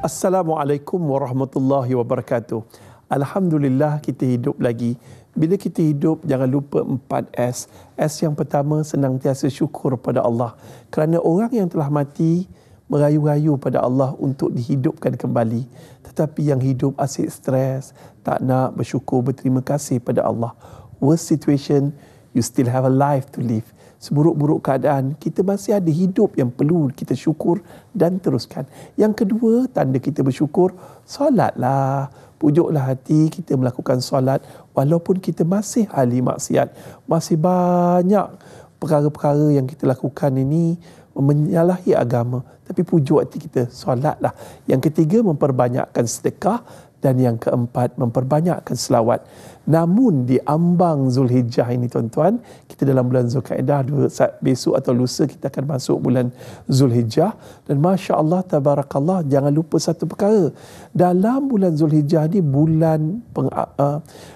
S8: Assalamualaikum warahmatullahi wabarakatuh. Alhamdulillah kita hidup lagi bila kita hidup, jangan lupa 4S. S yang pertama, senantiasa syukur pada Allah. Kerana orang yang telah mati merayu-rayu pada Allah untuk dihidupkan kembali. Tetapi yang hidup asyik stres, tak nak bersyukur, berterima kasih pada Allah. Worst situation, you still have a life to live. Seburuk-buruk keadaan, kita masih ada hidup yang perlu kita syukur dan teruskan. Yang kedua, tanda kita bersyukur, solatlah. Pujuklah hati kita melakukan solat walaupun kita masih ahli maksiat. Masih banyak perkara-perkara yang kita lakukan ini menyalahi agama. Tapi pujuk hati kita, solatlah. Yang ketiga, memperbanyakkan sedekah. Dan yang keempat, memperbanyakkan selawat. Namun di ambang Zulhijjah ini tuan-tuan, kita dalam bulan Zulkaidah, besok atau lusa kita akan masuk bulan Zulhijjah. Dan Masya Allah, Tabarakallah, jangan lupa satu perkara. Dalam bulan Zulhijjah ni bulan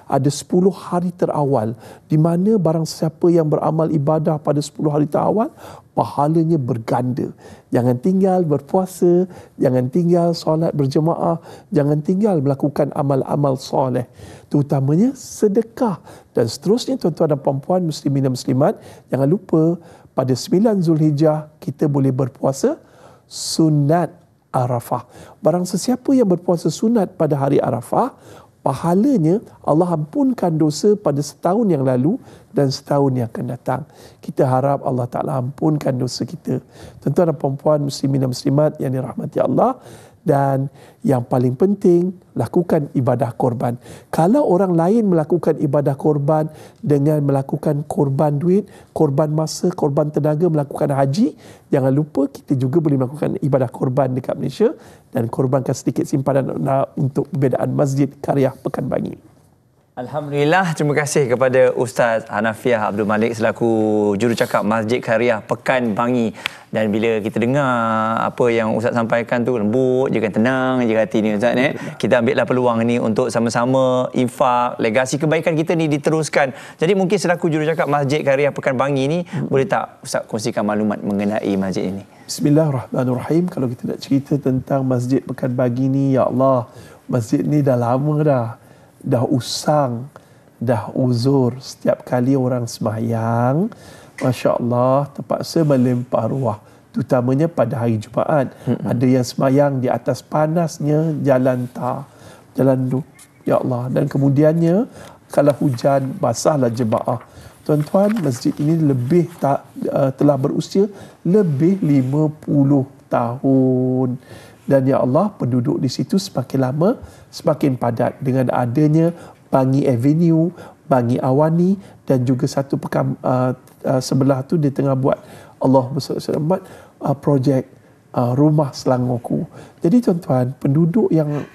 S8: ada 10 hari terawal, di mana barang siapa yang beramal ibadah pada 10 hari terawal, pahalanya berganda. Jangan tinggal berpuasa, jangan tinggal solat berjemaah, jangan tinggal melakukan amal-amal soleh, terutamanya sedekah. Dan seterusnya tuan-tuan dan puan-puan, muslimin dan muslimat, jangan lupa pada 9 Zulhijjah kita boleh berpuasa sunat Arafah. Barang sesiapa yang berpuasa sunat pada hari Arafah, pahalanya Allah ampunkan dosa pada setahun yang lalu dan setahun yang akan datang. Kita harap Allah Ta'ala ampunkan dosa kita. Tuan-tuan dan puan-puan, muslimin dan muslimat yang dirahmati Allah. Dan yang paling penting, lakukan ibadah korban. Kalau orang lain melakukan ibadah korban dengan melakukan korban duit, korban masa, korban tenaga, melakukan haji, jangan lupa kita juga boleh melakukan ibadah korban dekat Malaysia dan korbankan sedikit simpanan untuk perbezaan Masjid Karyah Pekanbagi.
S2: Alhamdulillah, terima kasih kepada Ustaz Hanafiah Abdul Malik selaku jurucakap Masjid Karyah Pekanbagi. Dan bila kita dengar apa yang Ustaz sampaikan tu, lembut je kan, tenang je hati ni Ustaz ni. Kita ambillah peluang ni untuk sama-sama infak, legasi kebaikan kita ni diteruskan. Jadi mungkin selaku jurucakap Masjid Karyah Pekanbagi ni, boleh tak Ustaz kongsikan maklumat mengenai masjid ini?
S8: Bismillahirrahmanirrahim. Kalau kita nak cerita tentang Masjid Pekanbagi ni, ya Allah, masjid ni dah lama dah usang, dah uzur. Setiap kali orang sembahyang, Masya Allah, terpaksa melempar ruah. Terutamanya pada hari Jumaat. Ada yang sembahyang di atas panasnya jalan tu. Ya Allah. Dan kemudiannya, kalau hujan, basahlah jemaah. Tuan-tuan, masjid ini telah berusia lebih 50 tahun. Dan ya Allah, penduduk di situ semakin lama semakin padat dengan adanya Bangi Avenue, Bangi Awani dan juga satu sebelah tu dia tengah buat projek rumah Selangorku. Jadi tuan-tuan, penduduk yang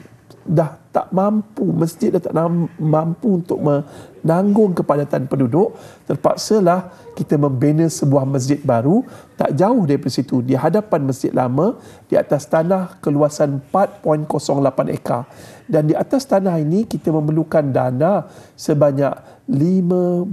S8: dah tak mampu, masjid dah tak mampu untuk menanggung kepadatan penduduk, terpaksalah kita membina sebuah masjid baru tak jauh daripada situ, di hadapan masjid lama, di atas tanah keluasan 4.08 ekar. Dan di atas tanah ini kita memerlukan dana sebanyak 15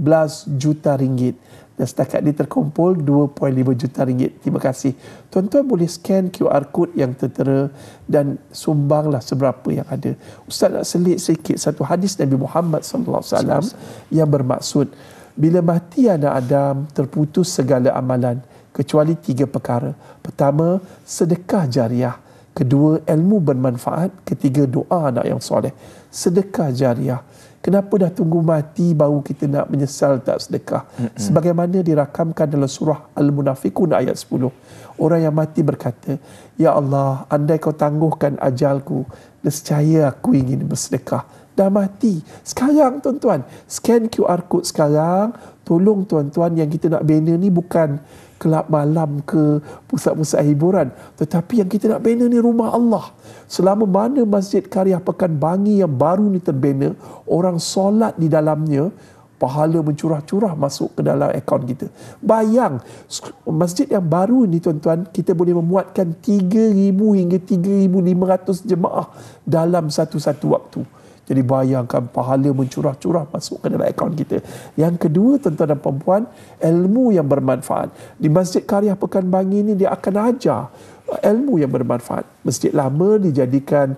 S8: juta ringgit. Dan setakat ini terkumpul 2.5 juta ringgit. Terima kasih. Tuan-tuan boleh scan QR code yang tertera dan sumbanglah seberapa yang ada. Ustaz nak selit sikit satu hadis Nabi Muhammad SAW yang bermaksud, bila mati anak Adam, terputus segala amalan kecuali 3 perkara. Pertama, sedekah jariah. Kedua, ilmu bermanfaat. Ketiga, doa anak yang soleh. Sedekah jariah. Kenapa dah tunggu mati baru kita nak menyesal tak sedekah? Sebagaimana dirakamkan dalam surah Al-Munafiqun ayat 10. Orang yang mati berkata, Ya Allah, andai kau tangguhkan ajalku, nescaya aku ingin bersedekah. Dah mati. Sekarang tuan-tuan, scan QR code sekarang. Tolong tuan-tuan, yang kita nak bina ni bukan kelab malam ke pusat-pusat hiburan, tetapi yang kita nak bina ni rumah Allah. Selama mana Masjid Karyah Pekanbagi yang baru ni terbina, orang solat di dalamnya, pahala mencurah-curah masuk ke dalam akaun kita. Bayang, masjid yang baru ni tuan-tuan, kita boleh memuatkan 3,000 hingga 3,500 jemaah dalam satu-satu waktu. Jadi bayangkan pahala mencurah-curah masuk ke dalam akaun kita. Yang kedua, tuan-tuan dan puan-puan, ilmu yang bermanfaat. Di Masjid Karyah Pekanbagi ini dia akan ajar ilmu yang bermanfaat. Masjid lama dijadikan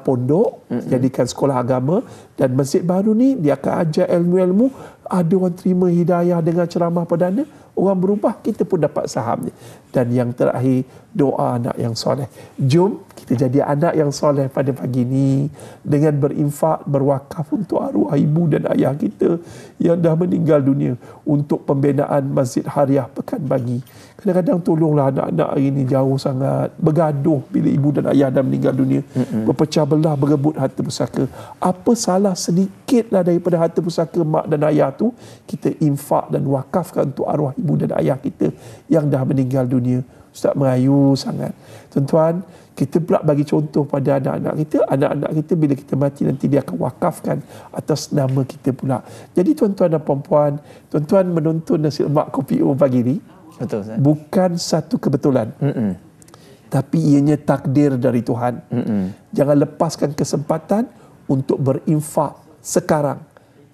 S8: pondok, dijadikan sekolah agama, dan masjid baru ni dia akan ajar ilmu-ilmu. Ada orang terima hidayah dengan ceramah perdana, orang berubah, kita pun dapat sahamnya. Dan yang terakhir, doa anak yang soleh. Jom kita jadi anak yang soleh pada pagi ini dengan berinfak, berwakaf untuk arwah ibu dan ayah kita yang dah meninggal dunia, untuk pembinaan Masjid Hariah Pekan Bagi. Kadang-kadang tolonglah anak-anak hari ini jauh sangat, bergaduh bila ibu dan ayah dah meninggal dunia, berpecah belah, berebut harta pusaka. Apa salah sedikitlah daripada harta pusaka mak dan ayah tu, kita infak dan wakafkan untuk arwah ibu dan ayah kita yang dah meninggal dunia. Ustaz merayu sangat. Tuan-tuan, kita pula bagi contoh pada anak-anak kita. Anak-anak kita bila kita mati nanti dia akan wakafkan atas nama kita pula. Jadi tuan-tuan dan puan-puan, tuan-tuan menonton nasi lemak kopi O pagi ni, betul, Ustaz, bukan satu kebetulan. Tapi ianya takdir dari Tuhan. Jangan lepaskan kesempatan untuk berinfak sekarang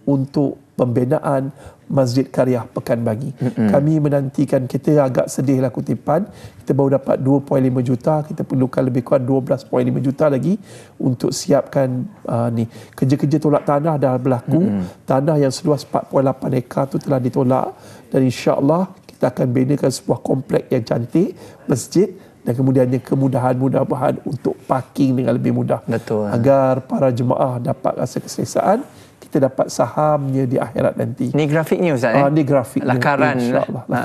S8: untuk pembinaan Masjid Karya Pekan Bagi. Kami menantikan, kita agak sedihlah kutipan, kita baru dapat 2.5 juta, kita perlukan lebih kurang 12.5 juta lagi untuk siapkan ni. Kerja-kerja tolak tanah dah berlaku. Tanah yang seluas 4.8 ekar tu telah ditolak, dan insya-Allah kita akan binakan sebuah komplek yang cantik, masjid, dan kemudiannya kemudahan-mudahan untuk parking dengan lebih mudah.
S2: Betul.
S8: Agar para jemaah dapat rasa keselesaan, kita dapat sahamnya di akhirat nanti.
S2: Ni grafiknya Ustaz.
S8: Ni grafik.
S2: Lakaran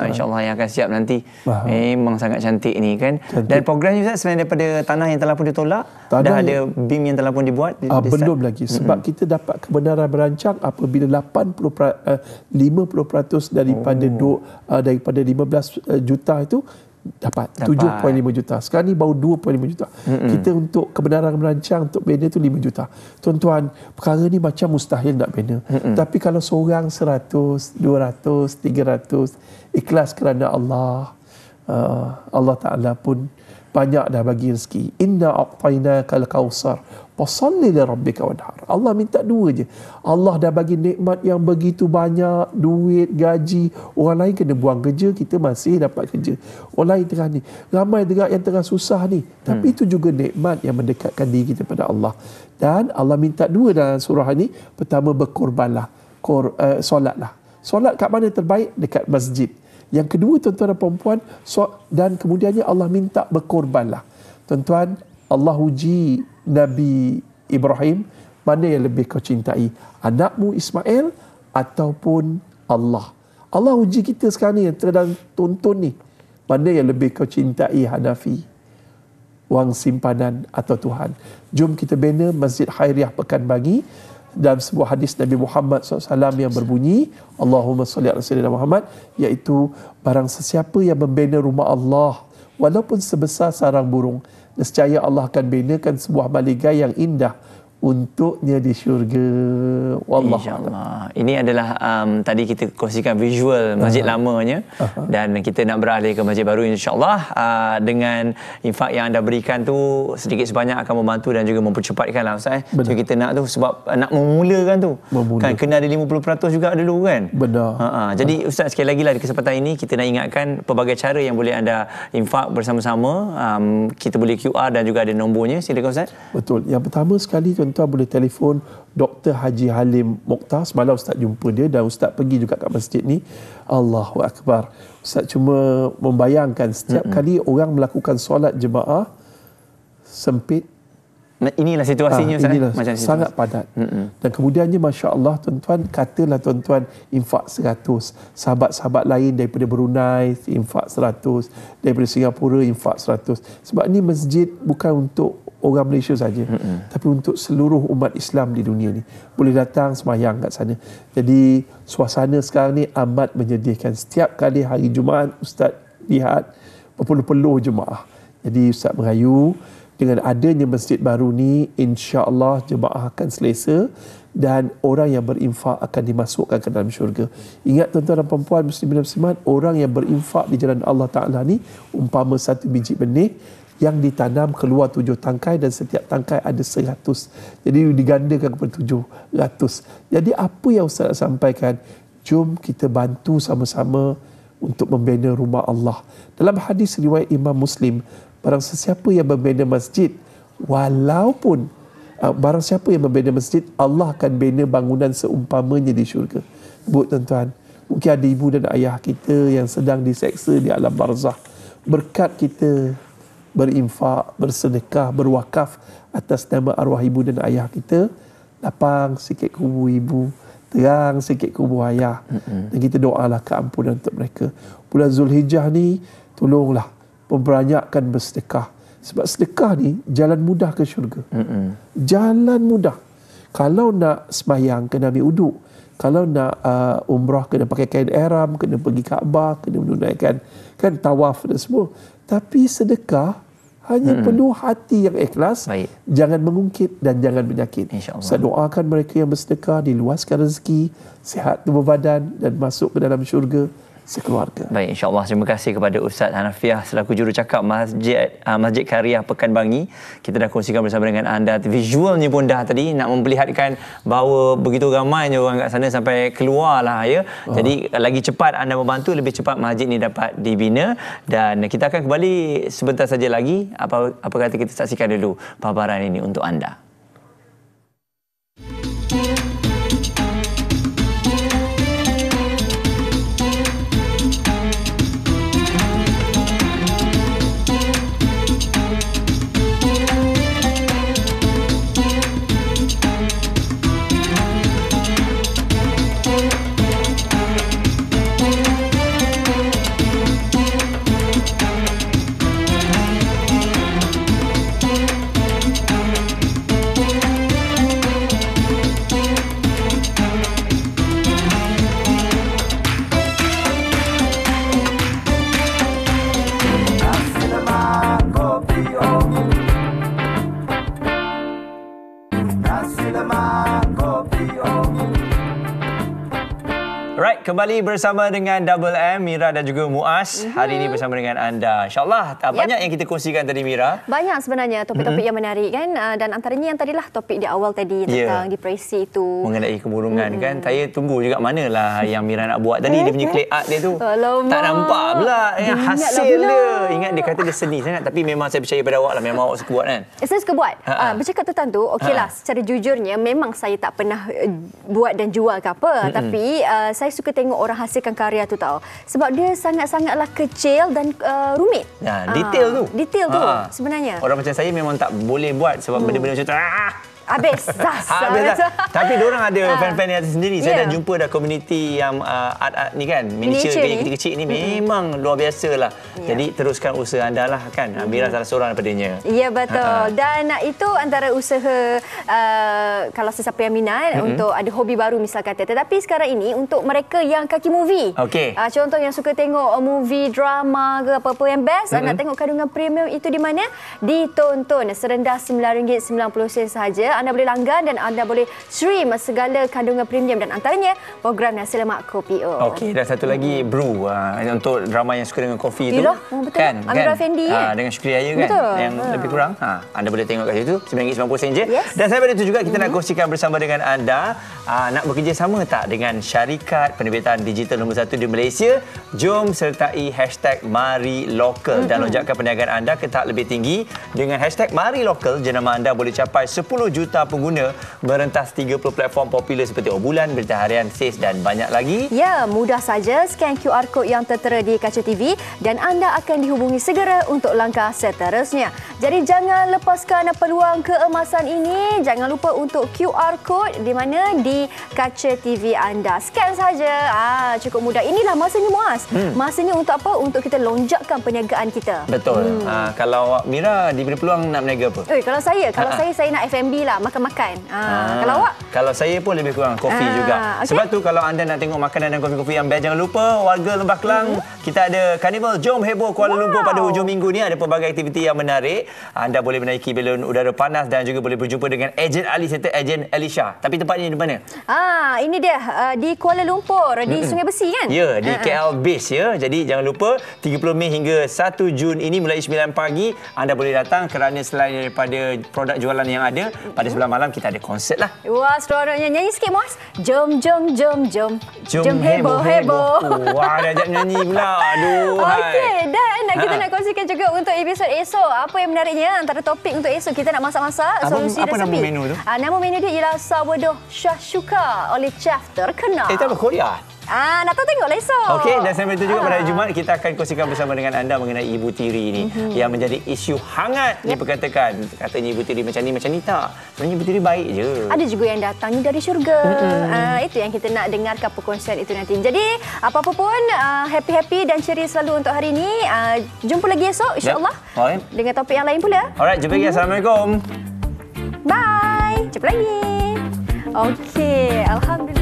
S2: insya-Allah yang akan siap nanti. Memang sangat cantik ni kan. Cantik. Dan program Ustaz, selain daripada tanah yang telah pun ditolak, dah ada BIM yang telah pun dibuat?
S8: Belum lagi. Sebab kita dapat kebenaran berancang apabila 50% daripada 15 juta itu dapat 7.5 juta. Sekarang ni baru 2.5 juta. Kita untuk kebenaran merancang untuk bina tu 5 juta. Tuan-tuan, perkara ni macam mustahil nak bina. Tapi kalau seorang 100, 200, 300 ikhlas kerana Allah, Allah Ta'ala pun banyak dah bagi rezeki. Inna a'tainakal kautsar fasalli li rabbika wanhar. Allah minta dua je. Allah dah bagi nikmat yang begitu banyak, duit, gaji. Orang lain kena buang kerja, kita masih dapat kerja. Orang lain tengah ni, ramai juga yang tengah susah ni. Tapi itu juga nikmat yang mendekatkan diri kita pada Allah. Dan Allah minta dua dalam surah ni. Pertama, berkorbanlah, solatlah. Solat kat mana terbaik? Dekat masjid. Yang kedua, tuan-tuan dan puan-puan, dan kemudiannya Allah minta berkorbanlah. Tuan-tuan, Allah uji Nabi Ibrahim, mana yang lebih kau cintai? Anakmu Ismail ataupun Allah? Allah uji kita sekarang ni yang sedang tonton ni. Mana yang lebih kau cintai, Hanafi? Wang simpanan atau Tuhan? Jom kita bina Masjid Khairiah Pekan Bagi. Dalam sebuah hadis Nabi Muhammad SAW yang berbunyi, Allahumma salli ala sayyidina Muhammad, iaitu barang sesiapa yang membina rumah Allah walaupun sebesar sarang burung, nescaya Allah akan binakan sebuah baligai yang indah untuknya di syurga. Wallahu
S2: InsyaAllah. Ini adalah tadi kita kongsikan visual masjid lamanya, dan kita nak beralih ke masjid baru insyaAllah. Dengan infak yang anda berikan tu sedikit sebanyak akan membantu dan juga mempercepatkan lah Ustaz. So, kita nak tu sebab nak memulakan tu kan kena ada 50% juga dulu kan.
S8: Benar.
S2: Jadi Ustaz, sekali lagi lah di kesempatan ini kita nak ingatkan pelbagai cara yang boleh anda infak bersama-sama. Kita boleh QR dan juga ada nombornya. Silakan Ustaz.
S8: Betul. Yang pertama sekali, tuan-tuan boleh telefon Dr. Haji Halim Mokhtar. Semalam Ustaz jumpa dia dan Ustaz pergi juga kat masjid ni. Allahu Akbar. Ustaz cuma membayangkan setiap kali orang melakukan solat jemaah sempit.
S2: Inilah situasinya Ustaz.
S8: Inilah
S2: macam
S8: sangat padat. Dan kemudiannya masya-Allah, tuan-tuan, katalah tuan-tuan infak 100, sahabat-sahabat lain daripada Brunei infak 100, daripada Singapura infak 100. Sebab ni masjid bukan untuk orang Malaysia saja, tapi untuk seluruh umat Islam di dunia ni boleh datang sembahyang kat sana. Jadi suasana sekarang ni amat menyedihkan. Setiap kali hari Jumaat Ustaz lihat berpeluh-peluh jemaah. Jadi Ustaz merayu dengan adanya masjid baru ni, insya-Allah jemaah akan selesa dan orang yang berinfak akan dimasukkan ke dalam syurga. Ingat tuan-tuan dan puan-puan muslimin dan muslimat, orang yang berinfak di jalan Allah Ta'ala ni umpama satu biji benih yang ditanam keluar 7 tangkai dan setiap tangkai ada 100. Jadi digandakan kepada 700. Jadi apa yang Ustaz nak sampaikan? Jom kita bantu sama-sama untuk membina rumah Allah. Dalam hadis riwayat Imam Muslim, barang sesiapa yang membina masjid, walaupun barang siapa yang membina masjid, Allah akan bina bangunan seumpamanya di syurga. Bu, tuan-tuan, mungkin ada ibu dan ayah kita yang sedang diseksa di alam barzah. Berkat kita berinfak, bersedekah, berwakaf atas nama arwah ibu dan ayah kita, lapang sikit kubur ibu, terang sikit kubur ayah. Dan kita doalah keampunan untuk mereka. Bulan Zulhijjah ni, tolonglah perbanyakkan bersedekah. Sebab sedekah ni jalan mudah ke syurga. Jalan mudah. Kalau nak sembahyang, kena ambil uduk. Kalau nak umrah, kena pakai kain ihram, kena pergi Kaabah, kena menunaikan kan tawaf dan semua. Tapi sedekah hanya perlu hati yang ikhlas.
S2: Baik.
S8: Jangan mengungkit dan jangan menyakit. Saya doakan mereka yang bersedekah diluaskan rezeki, sihat tubuh badan dan masuk ke dalam syurga sekeluarga.
S2: Baik, insya-Allah. Terima kasih kepada Ustaz Hanafiah selaku jurucakap Masjid Kariah Pekanbarangi. Kita dah kongsikan bersama dengan anda. Visualnya pun dah tadi nak memperlihatkan bahawa begitu ramainya orang kat sana sampai keluarlah ya. Jadi lagi cepat anda membantu, lebih cepat masjid ni dapat dibina. Dan kita akan kembali sebentar saja lagi. Apa kata kita saksikan dulu paparan ini untuk anda. Kembali bersama dengan Double M, Mira dan juga Muaz. Hari ini bersama dengan anda. InsyaAllah banyak yang kita kongsikan tadi, Mira.
S3: Banyak sebenarnya topik-topik yang menarik kan. Dan antaranya yang tadilah topik di awal tadi tentang depresi itu.
S2: Mengenai kemurungan kan. Saya tunggu juga manalah yang Mira nak buat tadi. Dia punya clay art dia tu. Tak nampak pula hasil dia. Ingat dia kata dia seni sangat. Tapi memang saya percaya pada awak lah. Memang awak suka buat kan.
S3: Saya suka buat. Bercakap tentang tu, okeylah. Secara jujurnya memang saya tak pernah buat dan jual ke apa. Tapi saya suka tengok orang hasilkan karya tu tau. Sebab dia sangat-sangatlah kecil dan rumit.
S2: Detail tu.
S3: Detail tu sebenarnya.
S2: Orang macam saya memang tak boleh buat sebab benda-benda macam tu.
S3: Habis.
S2: Habis dah. Tapi diorang ada fan-fan yang sendiri. Saya dah jumpa dah komuniti yang art-art ni kan. Miniature yang kecil-kecil ni memang luar biasa lah. Jadi teruskan usaha anda lah kan. Mira salah seorang daripadanya.
S3: Ya, betul. Dan itu antara usaha kalau sesiapa yang minat untuk ada hobi baru misal kata. Tetapi sekarang ini untuk mereka yang kaki movie. Contoh yang suka tengok movie, drama ke apa-apa yang best. Nak tengok kandungan premium itu di mana? Ditonton serendah RM9.90 sahaja. Anda boleh langgan dan anda boleh stream segala kandungan premium dan antaranya program Nasi Lemak Kopi O.
S2: Okey, dan satu lagi Brew untuk drama yang suka dengan kopi tu.
S3: Betul.
S2: Kan?
S3: Amir Effendi
S2: dengan Syukri Raya kan.
S3: Betul.
S2: Yang lebih kurang. Anda boleh tengok kat situ RM9.90 je. Dan saya pada itu juga kita nak kongsikan bersama dengan anda nak bekerjasama tak dengan syarikat penerbitan digital nombor 1 di Malaysia. Jom sertai #MariLocal dan lonjakkan perniagaan anda ke tahap lebih tinggi dengan #MariLocal. Jenama anda boleh capai 10 juta pengguna merentas 30 platform popular seperti Bulan, Berita Harian, SIS dan banyak lagi.
S3: Ya, mudah saja scan QR code yang tertera di kaca TV dan anda akan dihubungi segera untuk langkah seterusnya. Jadi jangan lepaskan peluang keemasan ini. Jangan lupa untuk QR code di mana di kaca TV anda. Scan saja. Cukup mudah. Inilah masanya Muaz. Masanya untuk apa? Untuk kita lonjakkan perniagaan kita.
S2: Betul. Kalau Mira diberi peluang nak berniaga apa?
S3: Kalau saya nak F&B lah, makan-makan. Kalau awak?
S2: Kalau saya pun lebih kurang kopi juga. Sebab tu kalau anda nak tengok makanan dan kopi-kopi yang best, jangan lupa warga Lembah Kelang, kita ada Carnival Jom Heboh Kuala Lumpur pada hujung minggu ni. Ada pelbagai aktiviti yang menarik. Anda boleh menaiki balon udara panas dan juga boleh berjumpa dengan ejen Ali serta ejen Elisha. Tapi tempatnya di mana?
S3: Ini dia di Kuala Lumpur, di Sungai Besi kan?
S2: Ya, di KL Base ya. Jadi jangan lupa 30 Mei hingga 1 Jun ini mulai 9 pagi anda boleh datang kerana selain daripada produk jualan yang ada, pada sebelah malam kita ada konsert lah.
S3: Wah, seronoknya. Nyanyi sikit, Muaz. Jom, jom, jom, jom.
S2: Jom heboh. Wah, dah ajak nyanyi pula. Aduh.
S3: Okey, dan kita nak kongsikan juga untuk episod esok. Apa yang menariknya antara topik untuk esok kita nak masak-masak solusi
S2: apa
S3: resepi.
S2: nama menu tu?
S3: Nama menu dia ialah sourdough shakshuka oleh chef terkenal.
S2: Itu apa Korea?
S3: Nak tahu tengoklah esok.
S2: Okey, dan sampai itu juga pada hari Jumaat kita akan kongsikan bersama dengan anda mengenai ibu tiri ini yang menjadi isu hangat diperkatakan. Katanya ibu tiri macam ni tak. Sebenarnya ibu tiri baik je.
S3: Ada juga yang datang ni dari syurga. Itu yang kita nak dengarkan perkongsian itu nanti. Jadi, apa-apa pun happy-happy dan ceria selalu untuk hari ini. Jumpa lagi esok insya-Allah.
S2: Alright.
S3: Dengan topik yang lain pula.
S2: Alright, jumpa lagi. Assalamualaikum.
S3: Bye. Jumpa lagi. Okey, alhamdulillah.